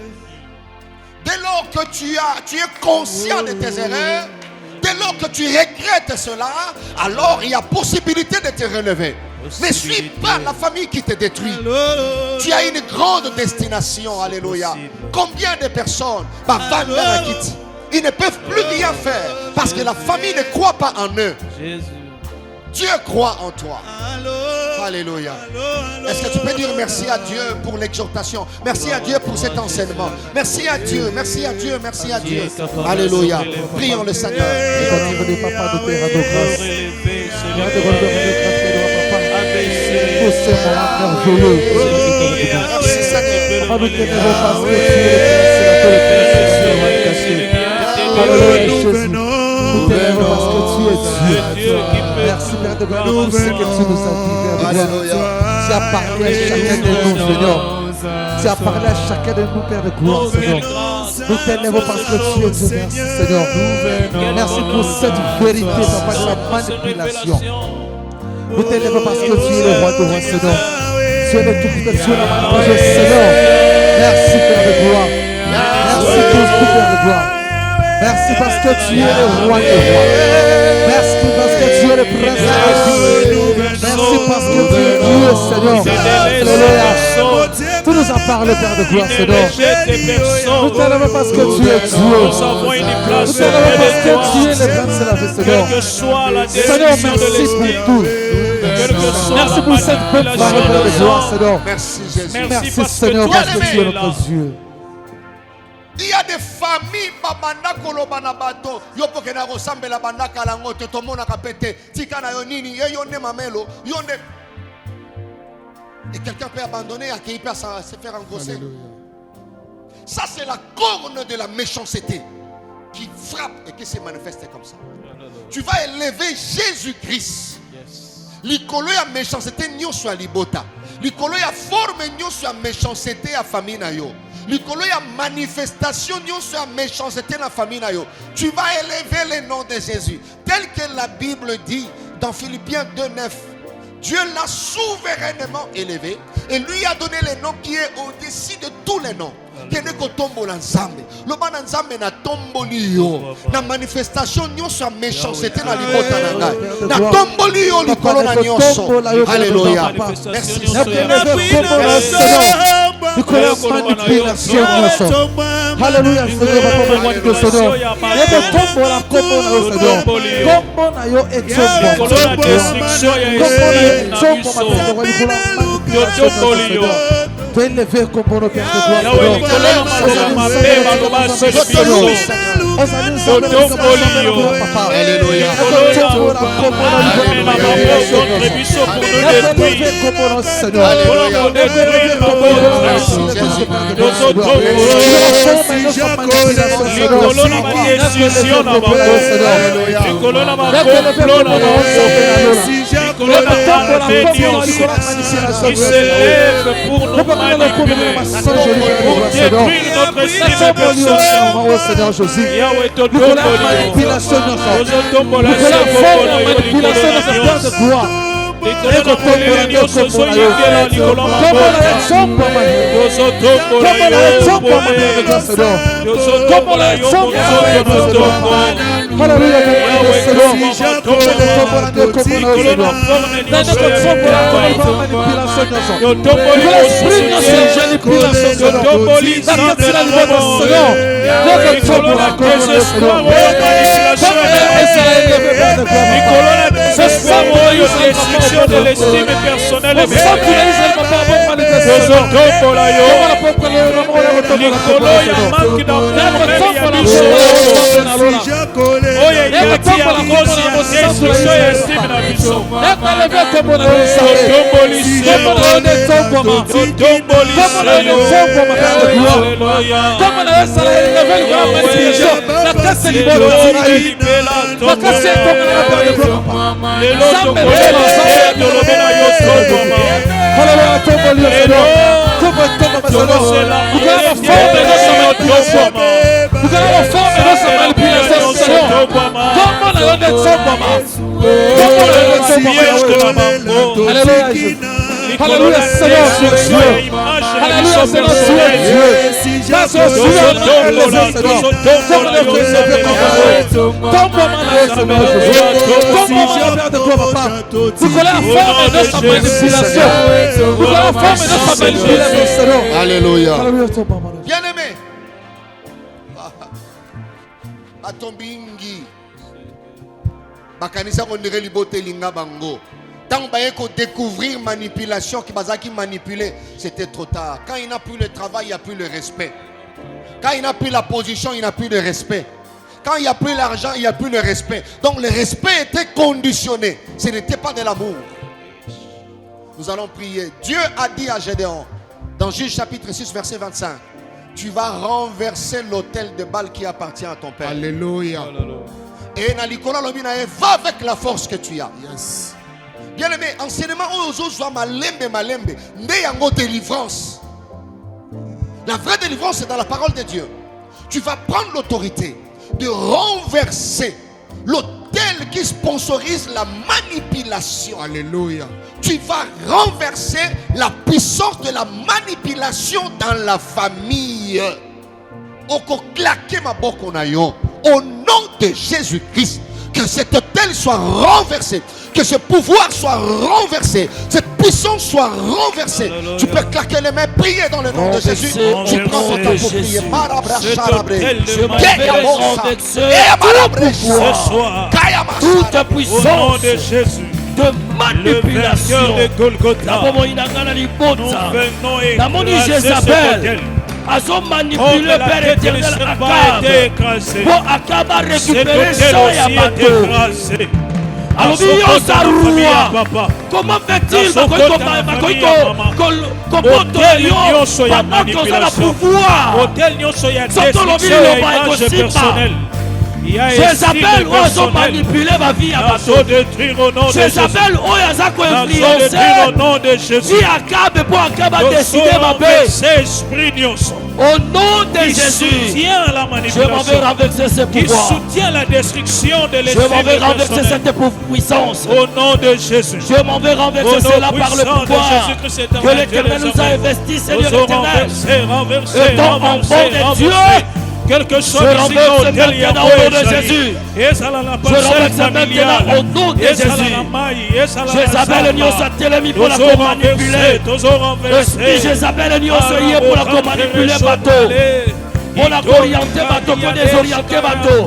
Dès lors que tu es conscient de tes erreurs, dès lors que tu regrettes cela, alors il y a possibilité de te relever. Ne suis pas la famille qui te détruit. Tu as une grande destination. Alléluia. Combien de personnes ils ne peuvent plus rien faire parce que la famille ne croit pas en eux. Dieu croit en toi. Alléluia. Est-ce que tu peux dire merci à Dieu pour l'exhortation? Merci à Dieu pour cet enseignement. Merci à Dieu, merci à Dieu, merci à Dieu. Alléluia. Prions le Seigneur. Merci Seigneur. Merci Père de gloire pour ce que tu nous as dit. Tu as parlé à chacun de nous, Seigneur. Tu as parlé à chacun de nous, Père de gloire, Seigneur. Nous t'élèvons parce que tu es Dieu. Merci, Seigneur. Merci pour cette vérité, Papa, de la manipulation. Nous t'élèvons parce que tu es le roi de roi, Seigneur. Tu es le tout-puissant, tu es la manipulation, Seigneur. Merci, Père de gloire. Merci pour Père de gloire. Merci parce que tu es le roi des rois. Merci parce que tu es le prince de la vie. Merci parce que tu es Dieu, Seigneur. Alléluia. Tu nous as parlé, Père de gloire, Seigneur. Nous t'élèvons parce que tu es Dieu. Nous t'élèvons parce que tu es le prince de la vie, Seigneur. Seigneur, merci pour tout. Merci pour cette bonne parole, Père de gloire, Seigneur. Merci Jésus. Merci Seigneur parce que tu es notre Dieu. Il y a des familles babanda koloba na bato yo poke na ressemble banda kalango te to mona kapete tika na yo nini yo ne mamelo yo ne et quelqu'un peut abandonner à qui peut se faire engrosser. Ça c'est la corne de la méchanceté qui frappe et qui se manifeste comme ça. Tu vas élever Jésus-Christ. Likolo ya méchanceté nyonso ya libota. Likolo ya forme nyonso ya méchanceté ya famille na yo. Likolo ya manifestation nyonso ya méchanceté na famille na yo. Tu vas élever le nom de Jésus. Tel que la Bible dit dans Philippiens 2:9. Dieu l'a souverainement élevé et lui a donné le nom qui est au-dessus de tous les noms. Kene ko tombola nzambe loba na nzambe na tomboli yo na manifestation nyonso ya méchanceté na libota na ngai na tomboli yo likolo na nyonso. Alléluia. Merci Seigneur. Alléluia Seigneur, papa moi de Seigneur. Ebe tombola komona yo Seigneur. Komona yo etombo. Komona yo tu es élevé comme mon Père de gloire. Seigneur Jésus, nous la manipulation de notre nous la manipulation de notre Père de gloire. Alléluia, Seigneur. destruction de l'estime personnelle. Alléluia, Seigneur, Alléluia, Seigneur, Alléluia. Bien-aimé, Atombingi, Bakanisa Kondere Libote Linga Bango. Tant qu'on découvrir manipulation, qui manipuler, c'était trop tard. Quand il n'a plus le travail, il n'y a plus le respect. Quand il n'a plus la position, il n'a plus de respect. Quand il n'y a plus l'argent, il n'y a plus le respect. Donc le respect était conditionné. Ce n'était pas de l'amour. Nous allons prier. Dieu a dit à Gédéon, dans Juge chapitre 6, verset 25, tu vas renverser l'autel de Baal qui appartient à ton père. Alléluia. Et Nalikola Lobinae, va avec la force que tu as. Yes. Bien aimé, enseignement aux malembe, n'ayant délivrance. La vraie délivrance, c'est dans la parole de Dieu. Tu vas prendre l'autorité de renverser l'autel qui sponsorise la manipulation. Alléluia. Tu vas renverser la puissance de la manipulation dans la famille. Au nom de Jésus-Christ, que cet autel soit renversé, que ce pouvoir soit renversé, cette puissance soit renversée. Tu peux claquer les mains, prier dans le nom de Jésus. Tu prends ton temps pour prier. Ce soir, toute puissance de manipulation, la moni Jézabel, Azo manipulé Père éternel Akab pour Akab récupérer son yabato. Alors comment fait-il pendant qu'on a le pouvoir Jézabel ozo manipuler ma vie à bateau. Jézabel ozo influencer si Akab pour Akab a décidé ma paix. Au nom de Jésus, je m'en vais renverser ce pouvoir. Qui soutient la destruction de l'esprit. Je m'en vais renverser cette puissance. Au nom de Jésus. Je m'en vais renverser cela par le pouvoir que l'Éternel nous a investi, Seigneur éternel. Étant en bon de Dieu, quelque chose je renverse maintenant au nom de Jésus. Je renverse maintenant au nom de Jésus. Jézabel Nyos a télémi pour la manipuler. Esprit Jézabel Nyos a pour la manipuler bateau. Pour la orienter bateau, pour désorienter bateau.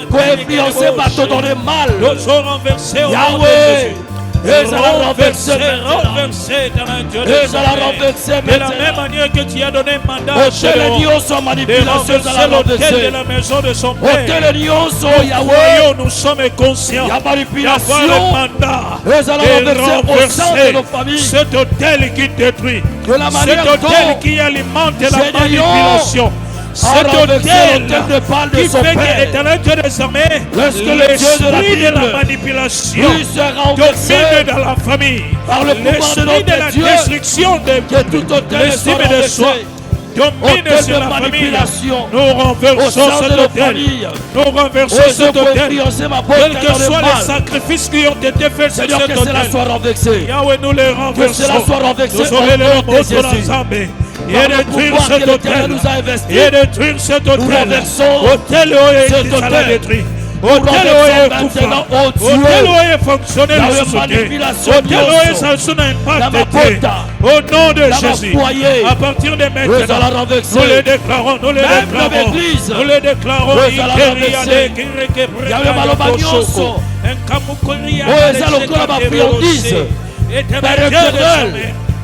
Pour influencer bateau dans le mal. Yahweh. Et ça l'a renversé de la même manière que tu as donné mandat à Gédéon de la maison de son père. Nous sommes conscients d'avoir le mandat de renverser cet hôtel qui détruit, cet hôtel qui alimente la manipulation. Cet hôtel qui fait que l'Éternel Dieu des armées, l'esprit de la manipulation domine dans la famille, l'esprit de la destruction de l'estime de soi domine sur la famille. Nous renversons cet hôtel. Nous renversons cet hôtel. Quels que soient les sacrifices qui ont été faits sur cet hôtel, Yahweh, nous les renversons. Nous aurons les mots de l'ensemble. Et détruire cet hôtel. Et détruire cet hôtel. Hôtel qui sera détruit. Hôtel oyo kufa. Hôtel oyo fonctionner lisusu. Hôtel oyo sasuna impact. Au nom de Jésus. À partir de maintenant, nous les déclarons, nous les déclarons. Nous les déclarons.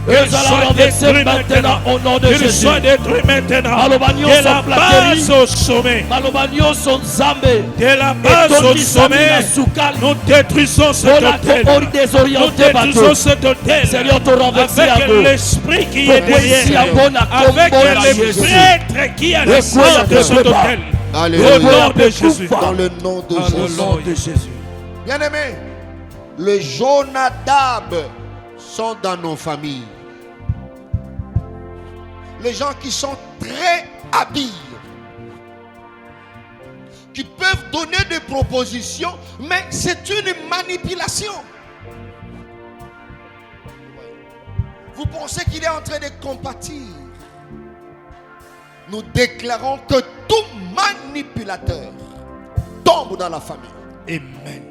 Ils sont renversés maintenant au nom de Jésus. Ils sont détruits maintenant. De la base au sommet. De la base au sommet. Nous détruisons cet hôtel. Nous détruisons cet hôtel. Avec l'esprit qui est derrière. Avec les prêtres qui est à la sorte de cet hôtel. Au nom de Jésus. Dans le nom de Jésus. Bien-aimés, les Jonadab sont dans nos familles. Les gens qui sont très habiles, qui peuvent donner des propositions, mais c'est une manipulation. Vous pensez qu'il est en train de compatir? Nous déclarons que tout manipulateur tombe dans la famille. Amen.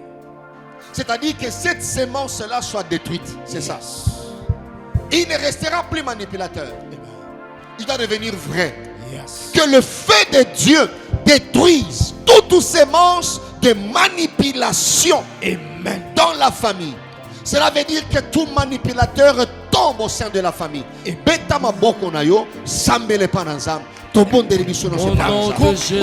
C'est-à-dire que cette sémence-là soit détruite. C'est ça. Il ne restera plus manipulateur. Il doit devenir vrai. Yes. Que le feu de Dieu détruise toutes sémences de manipulation. Amen. Dans la famille. Cela veut dire que tout manipulateur tombe au sein de la famille. Et betama boko na yo, sambele pananzam. Au nom de Jésus.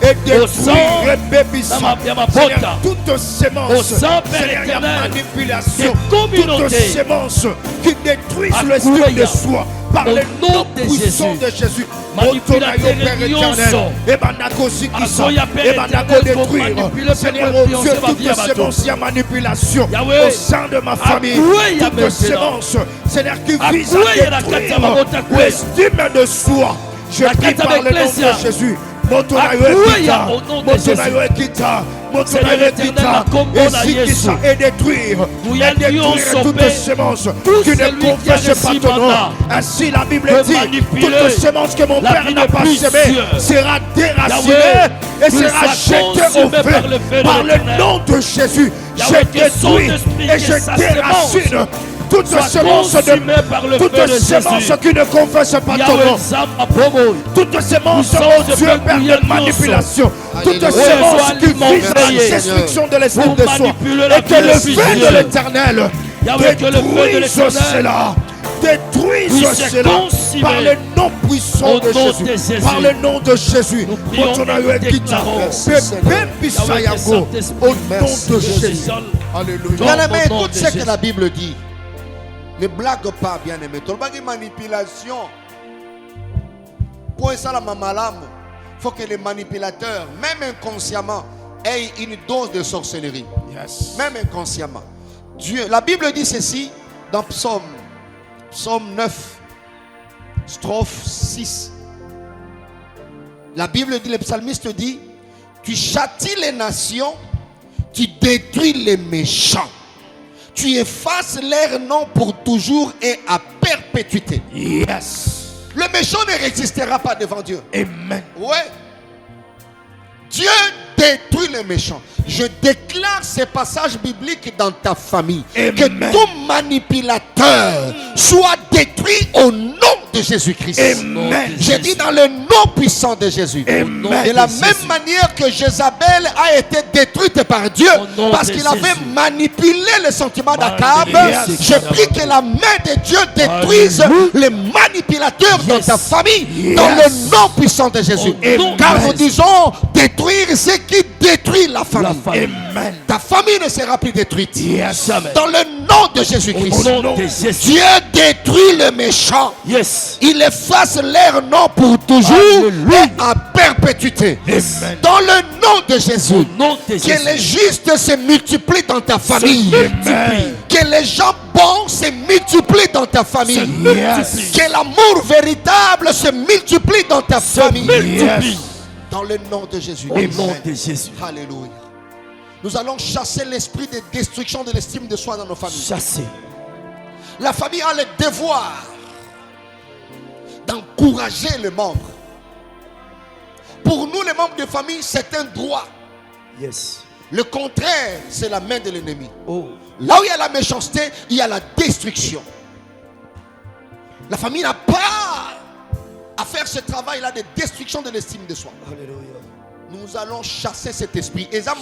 Et détruire toute sémence, Seigneur, manipulation, toute sémence qui détruisent l'esprit de soi par le nom puissant de Jésus. Manipulateur éternel, et Banako détruire, Seigneur mon Dieu, toute sémence de manipulation au sein de ma famille, toute sémence, Seigneur, qui vise à détruire l'estime de soi. Je prie par le nom de Jésus. Et détruire toute sémence qui ne confesse pas ton nom. Ainsi la Bible dit, toute sémence que mon Père n'a pas semée sera déracinée et sera jetée au feu par le nom de Jésus. Je détruis et je déracine toute sémence qui ne confesse pas ton nom, toute sémence, mon Dieu, Père de manipulation, toute sémence qui vise la destruction de l'esprit de soi, et que le feu de l'Éternel détruise cela. Détruise cela par le nom puissant de Jésus. Par le nom de Jésus. Au nom de Jésus. Alléluia. Bien-aimé, écoute ce que la Bible dit. Ne blague pas, bien-aimé. Ton bagage manipulation. Pour ça, la maman, il faut que les manipulateurs, même inconsciemment, aient une dose de sorcellerie. Yes. Même inconsciemment. Dieu, la Bible dit ceci dans Psaume 9, strophe 6. La Bible dit, le psalmiste dit, tu châties les nations, tu détruis les méchants. Tu effaces leur nom pour toujours et à perpétuité. Yes. Le méchant ne résistera pas devant Dieu. Amen. Ouais. Dieu détruit les méchants. Je déclare ces passages bibliques dans ta famille. Amen. Que tout manipulateur soit détruit au nom de Jésus-Christ. Amen. J'ai dit dans le nom puissant de Jésus. Amen. De la même manière que Jézabel a été détruite par Dieu parce qu'il avait manipulé les sentiments d'Akab, je prie que la main de Dieu détruise les manipulateurs dans ta famille dans le nom puissant de Jésus. Car nous disons détruire ce qui détruit la famille. Amen. Ta famille ne sera plus détruite. Yes. Dans le nom de Jésus-Christ. Dieu détruit le méchant. Yes. Il efface leur nom pour toujours et à perpétuité. Amen. Dans le nom de Jésus. Que Que les justes se multiplient dans ta famille. Que les gens bons se multiplient dans ta famille. Yes. Que l'amour véritable se multiplie dans ta famille. Yes. Dans le nom de Jésus. Au nom de Jésus. Alléluia. Nous allons chasser l'esprit de destruction de l'estime de soi dans nos familles. Chasser. La famille a le devoir d'encourager les membres. Pour nous, les membres de famille, c'est un droit. Yes. Le contraire, c'est la main de l'ennemi. Oh. Là où il y a la méchanceté, il y a la destruction. La famille n'a pas à faire ce travail-là de destruction de l'estime de soi. Alléluia. Nous allons chasser cet esprit. Chasser.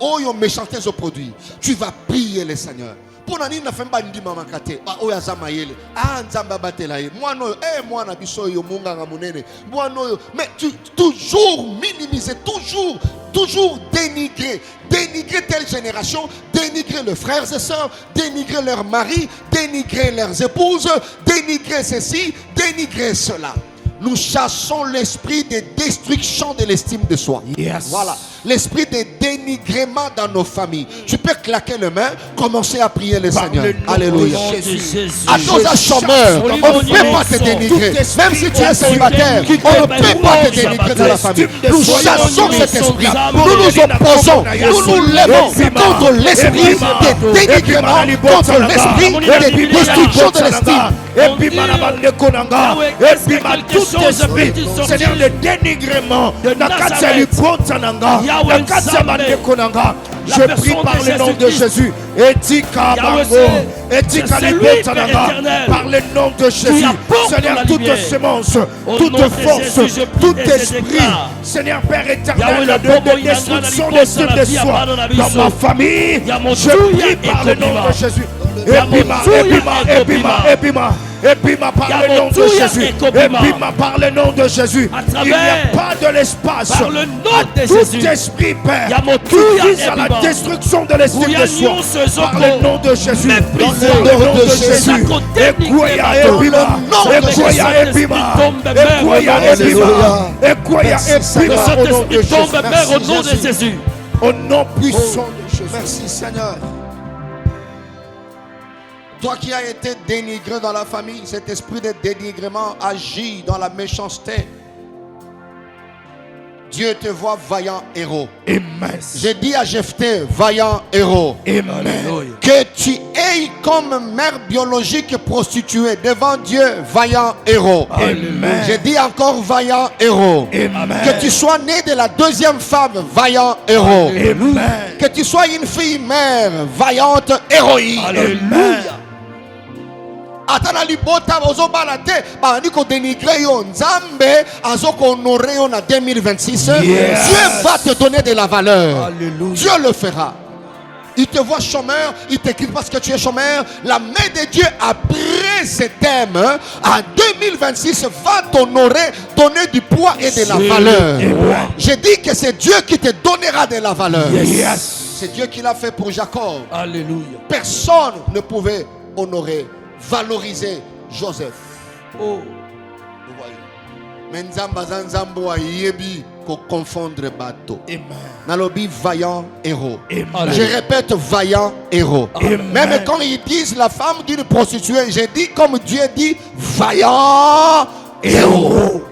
Oh, yon méchanceté au produit. Tu vas prier le Seigneur. Pour nani na femba ndi mama kate. Ba oya zama yele. Ah nzamba batela ye. Moi no moi na biso yo munga nga munene. Moi no mais tu toujours minimiser, toujours dénigrer telle génération, dénigrer leurs frères et sœurs, dénigrer leurs maris, dénigrer leurs épouses, dénigrer ceci, dénigrer cela. Nous chassons l'esprit de destruction de l'estime de soi. Yes. Voilà. L'esprit de dénigrement dans nos familles. Tu peux claquer les mains, commencer à prier le Seigneur. Alléluia. À toi, chômeur, on ne peut pas te dénigrer. Même si tu es célibataire, on ne peut pas te dénigrer dans la famille. Nous chassons cet esprit. Nous nous opposons. Nous nous levons contre l'esprit de dénigrement, contre l'esprit de destruction de l'estime. Et puis, tout esprit, Seigneur, le dénigrement, je prie par le nom de Jésus. Par le nom de Jésus, Seigneur, toute semence, toute force, tout esprit, Seigneur Père éternel, de destruction d'estime de soi dans ma famille, je prie par le nom de Jésus. Épima par le nom de Jésus. Épima par le nom de Jésus. Il n'y a pas de l'espace à tout esprit, Père, qui vise à la destruction de l'estime de soi. Par le nom de Jésus. Dans le nom de Jésus. Ekoya épima. Ekoya épima. Ekoya épima. Ekoya épima. Au nom de Jésus. Au nom puissant de Jésus. Merci Seigneur. Toi qui as été dénigré dans la famille, cet esprit de dénigrement agit dans la méchanceté. Dieu te voit vaillant héros. Amen. J'ai dit à Jephthé, vaillant héros. Amen. Que tu aies comme mère biologique prostituée devant Dieu, vaillant héros. Amen. J'ai dit encore vaillant héros. Amen. Que tu sois né de la deuxième femme, vaillant héros. Amen. Que tu sois une fille mère, vaillante héroïne. Alléluia. Atana libota ozobala te bani ko dénigrer yo nzambe azoko honorer yo na 2026. Yes. Dieu va te donner de la valeur. Alléluia. Dieu le fera. Il te voit chômeur, il t'écrit parce que tu es chômeur. La main de Dieu après ce thème en 2026 va t'honorer, donner du poids et de la valeur. Je dis que c'est Dieu qui te donnera de la valeur. Yes. C'est Dieu qui l'a fait pour Jacob. Alléluia. Personne ne pouvait honorer, valoriser Joseph. Oh. Vous voyez. Mais Nzamba Zanzambo a yebi ko confondre bateau. Amen. Nalobi vaillant héros. Amen. Je répète vaillant héros. Amen. Même quand ils disent la femme d'une prostituée, j'ai dit comme Dieu dit vaillant héros.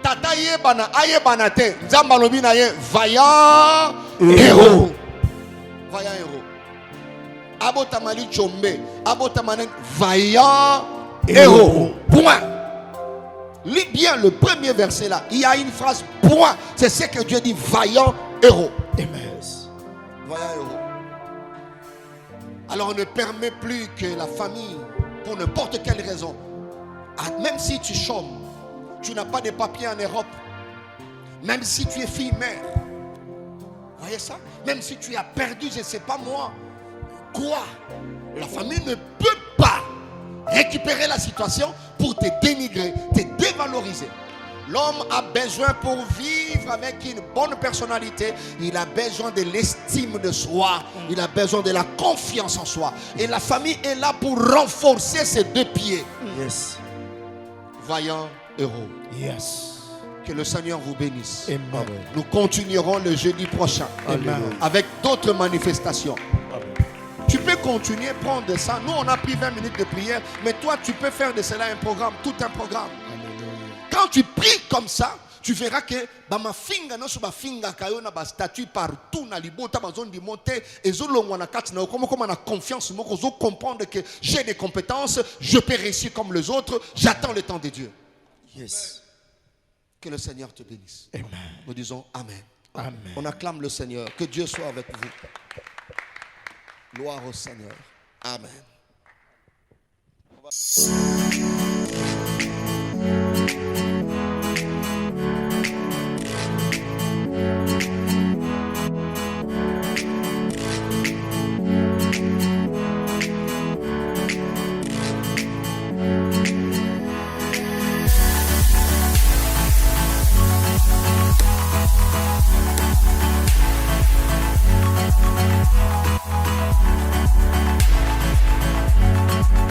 Tata yebana ayebana te. Nzamba lobi na ye vaillant héros. Vaillant héros. Abotamali Tchombe, Abotamane, vaillant héros. Point. Lis bien le premier verset là. Il y a une phrase point. C'est ce que Dieu dit, vaillant héros. Amen. Vaillant héros. Alors on ne permet plus que la famille, pour n'importe quelle raison, même si tu chômes, tu n'as pas de papiers en Europe, même si tu es fille mère, voyez ça? Même si tu as perdu, je ne sais pas moi, quoi, la famille ne peut pas récupérer la situation pour te dénigrer, te dévaloriser. L'homme a besoin pour vivre avec une bonne personnalité, il a besoin de l'estime de soi, il a besoin de la confiance en soi. Et la famille est là pour renforcer ces deux pieds. Yes. Vaillant héros. Yes. Que le Seigneur vous bénisse. Amen. Nous continuerons le jeudi prochain. Amen. Avec d'autres manifestations. Tu peux continuer, prendre ça. Nous, on a pris 20 minutes de prière, mais toi, tu peux faire de cela un programme, tout un programme. Quand tu pries comme ça, tu verras que ma finga non ba finga kayo na ba statue partout na libota ba zone di monter et zolongwa na kati na comme na confiance mo ko comprendre que j'ai des compétences, je peux réussir comme les autres, j'attends le temps de Dieu. Yes. Que le Seigneur te bénisse. Amen. Nous disons amen. Amen. On acclame le Seigneur. Que Dieu soit avec vous. Gloire au Seigneur. Amen.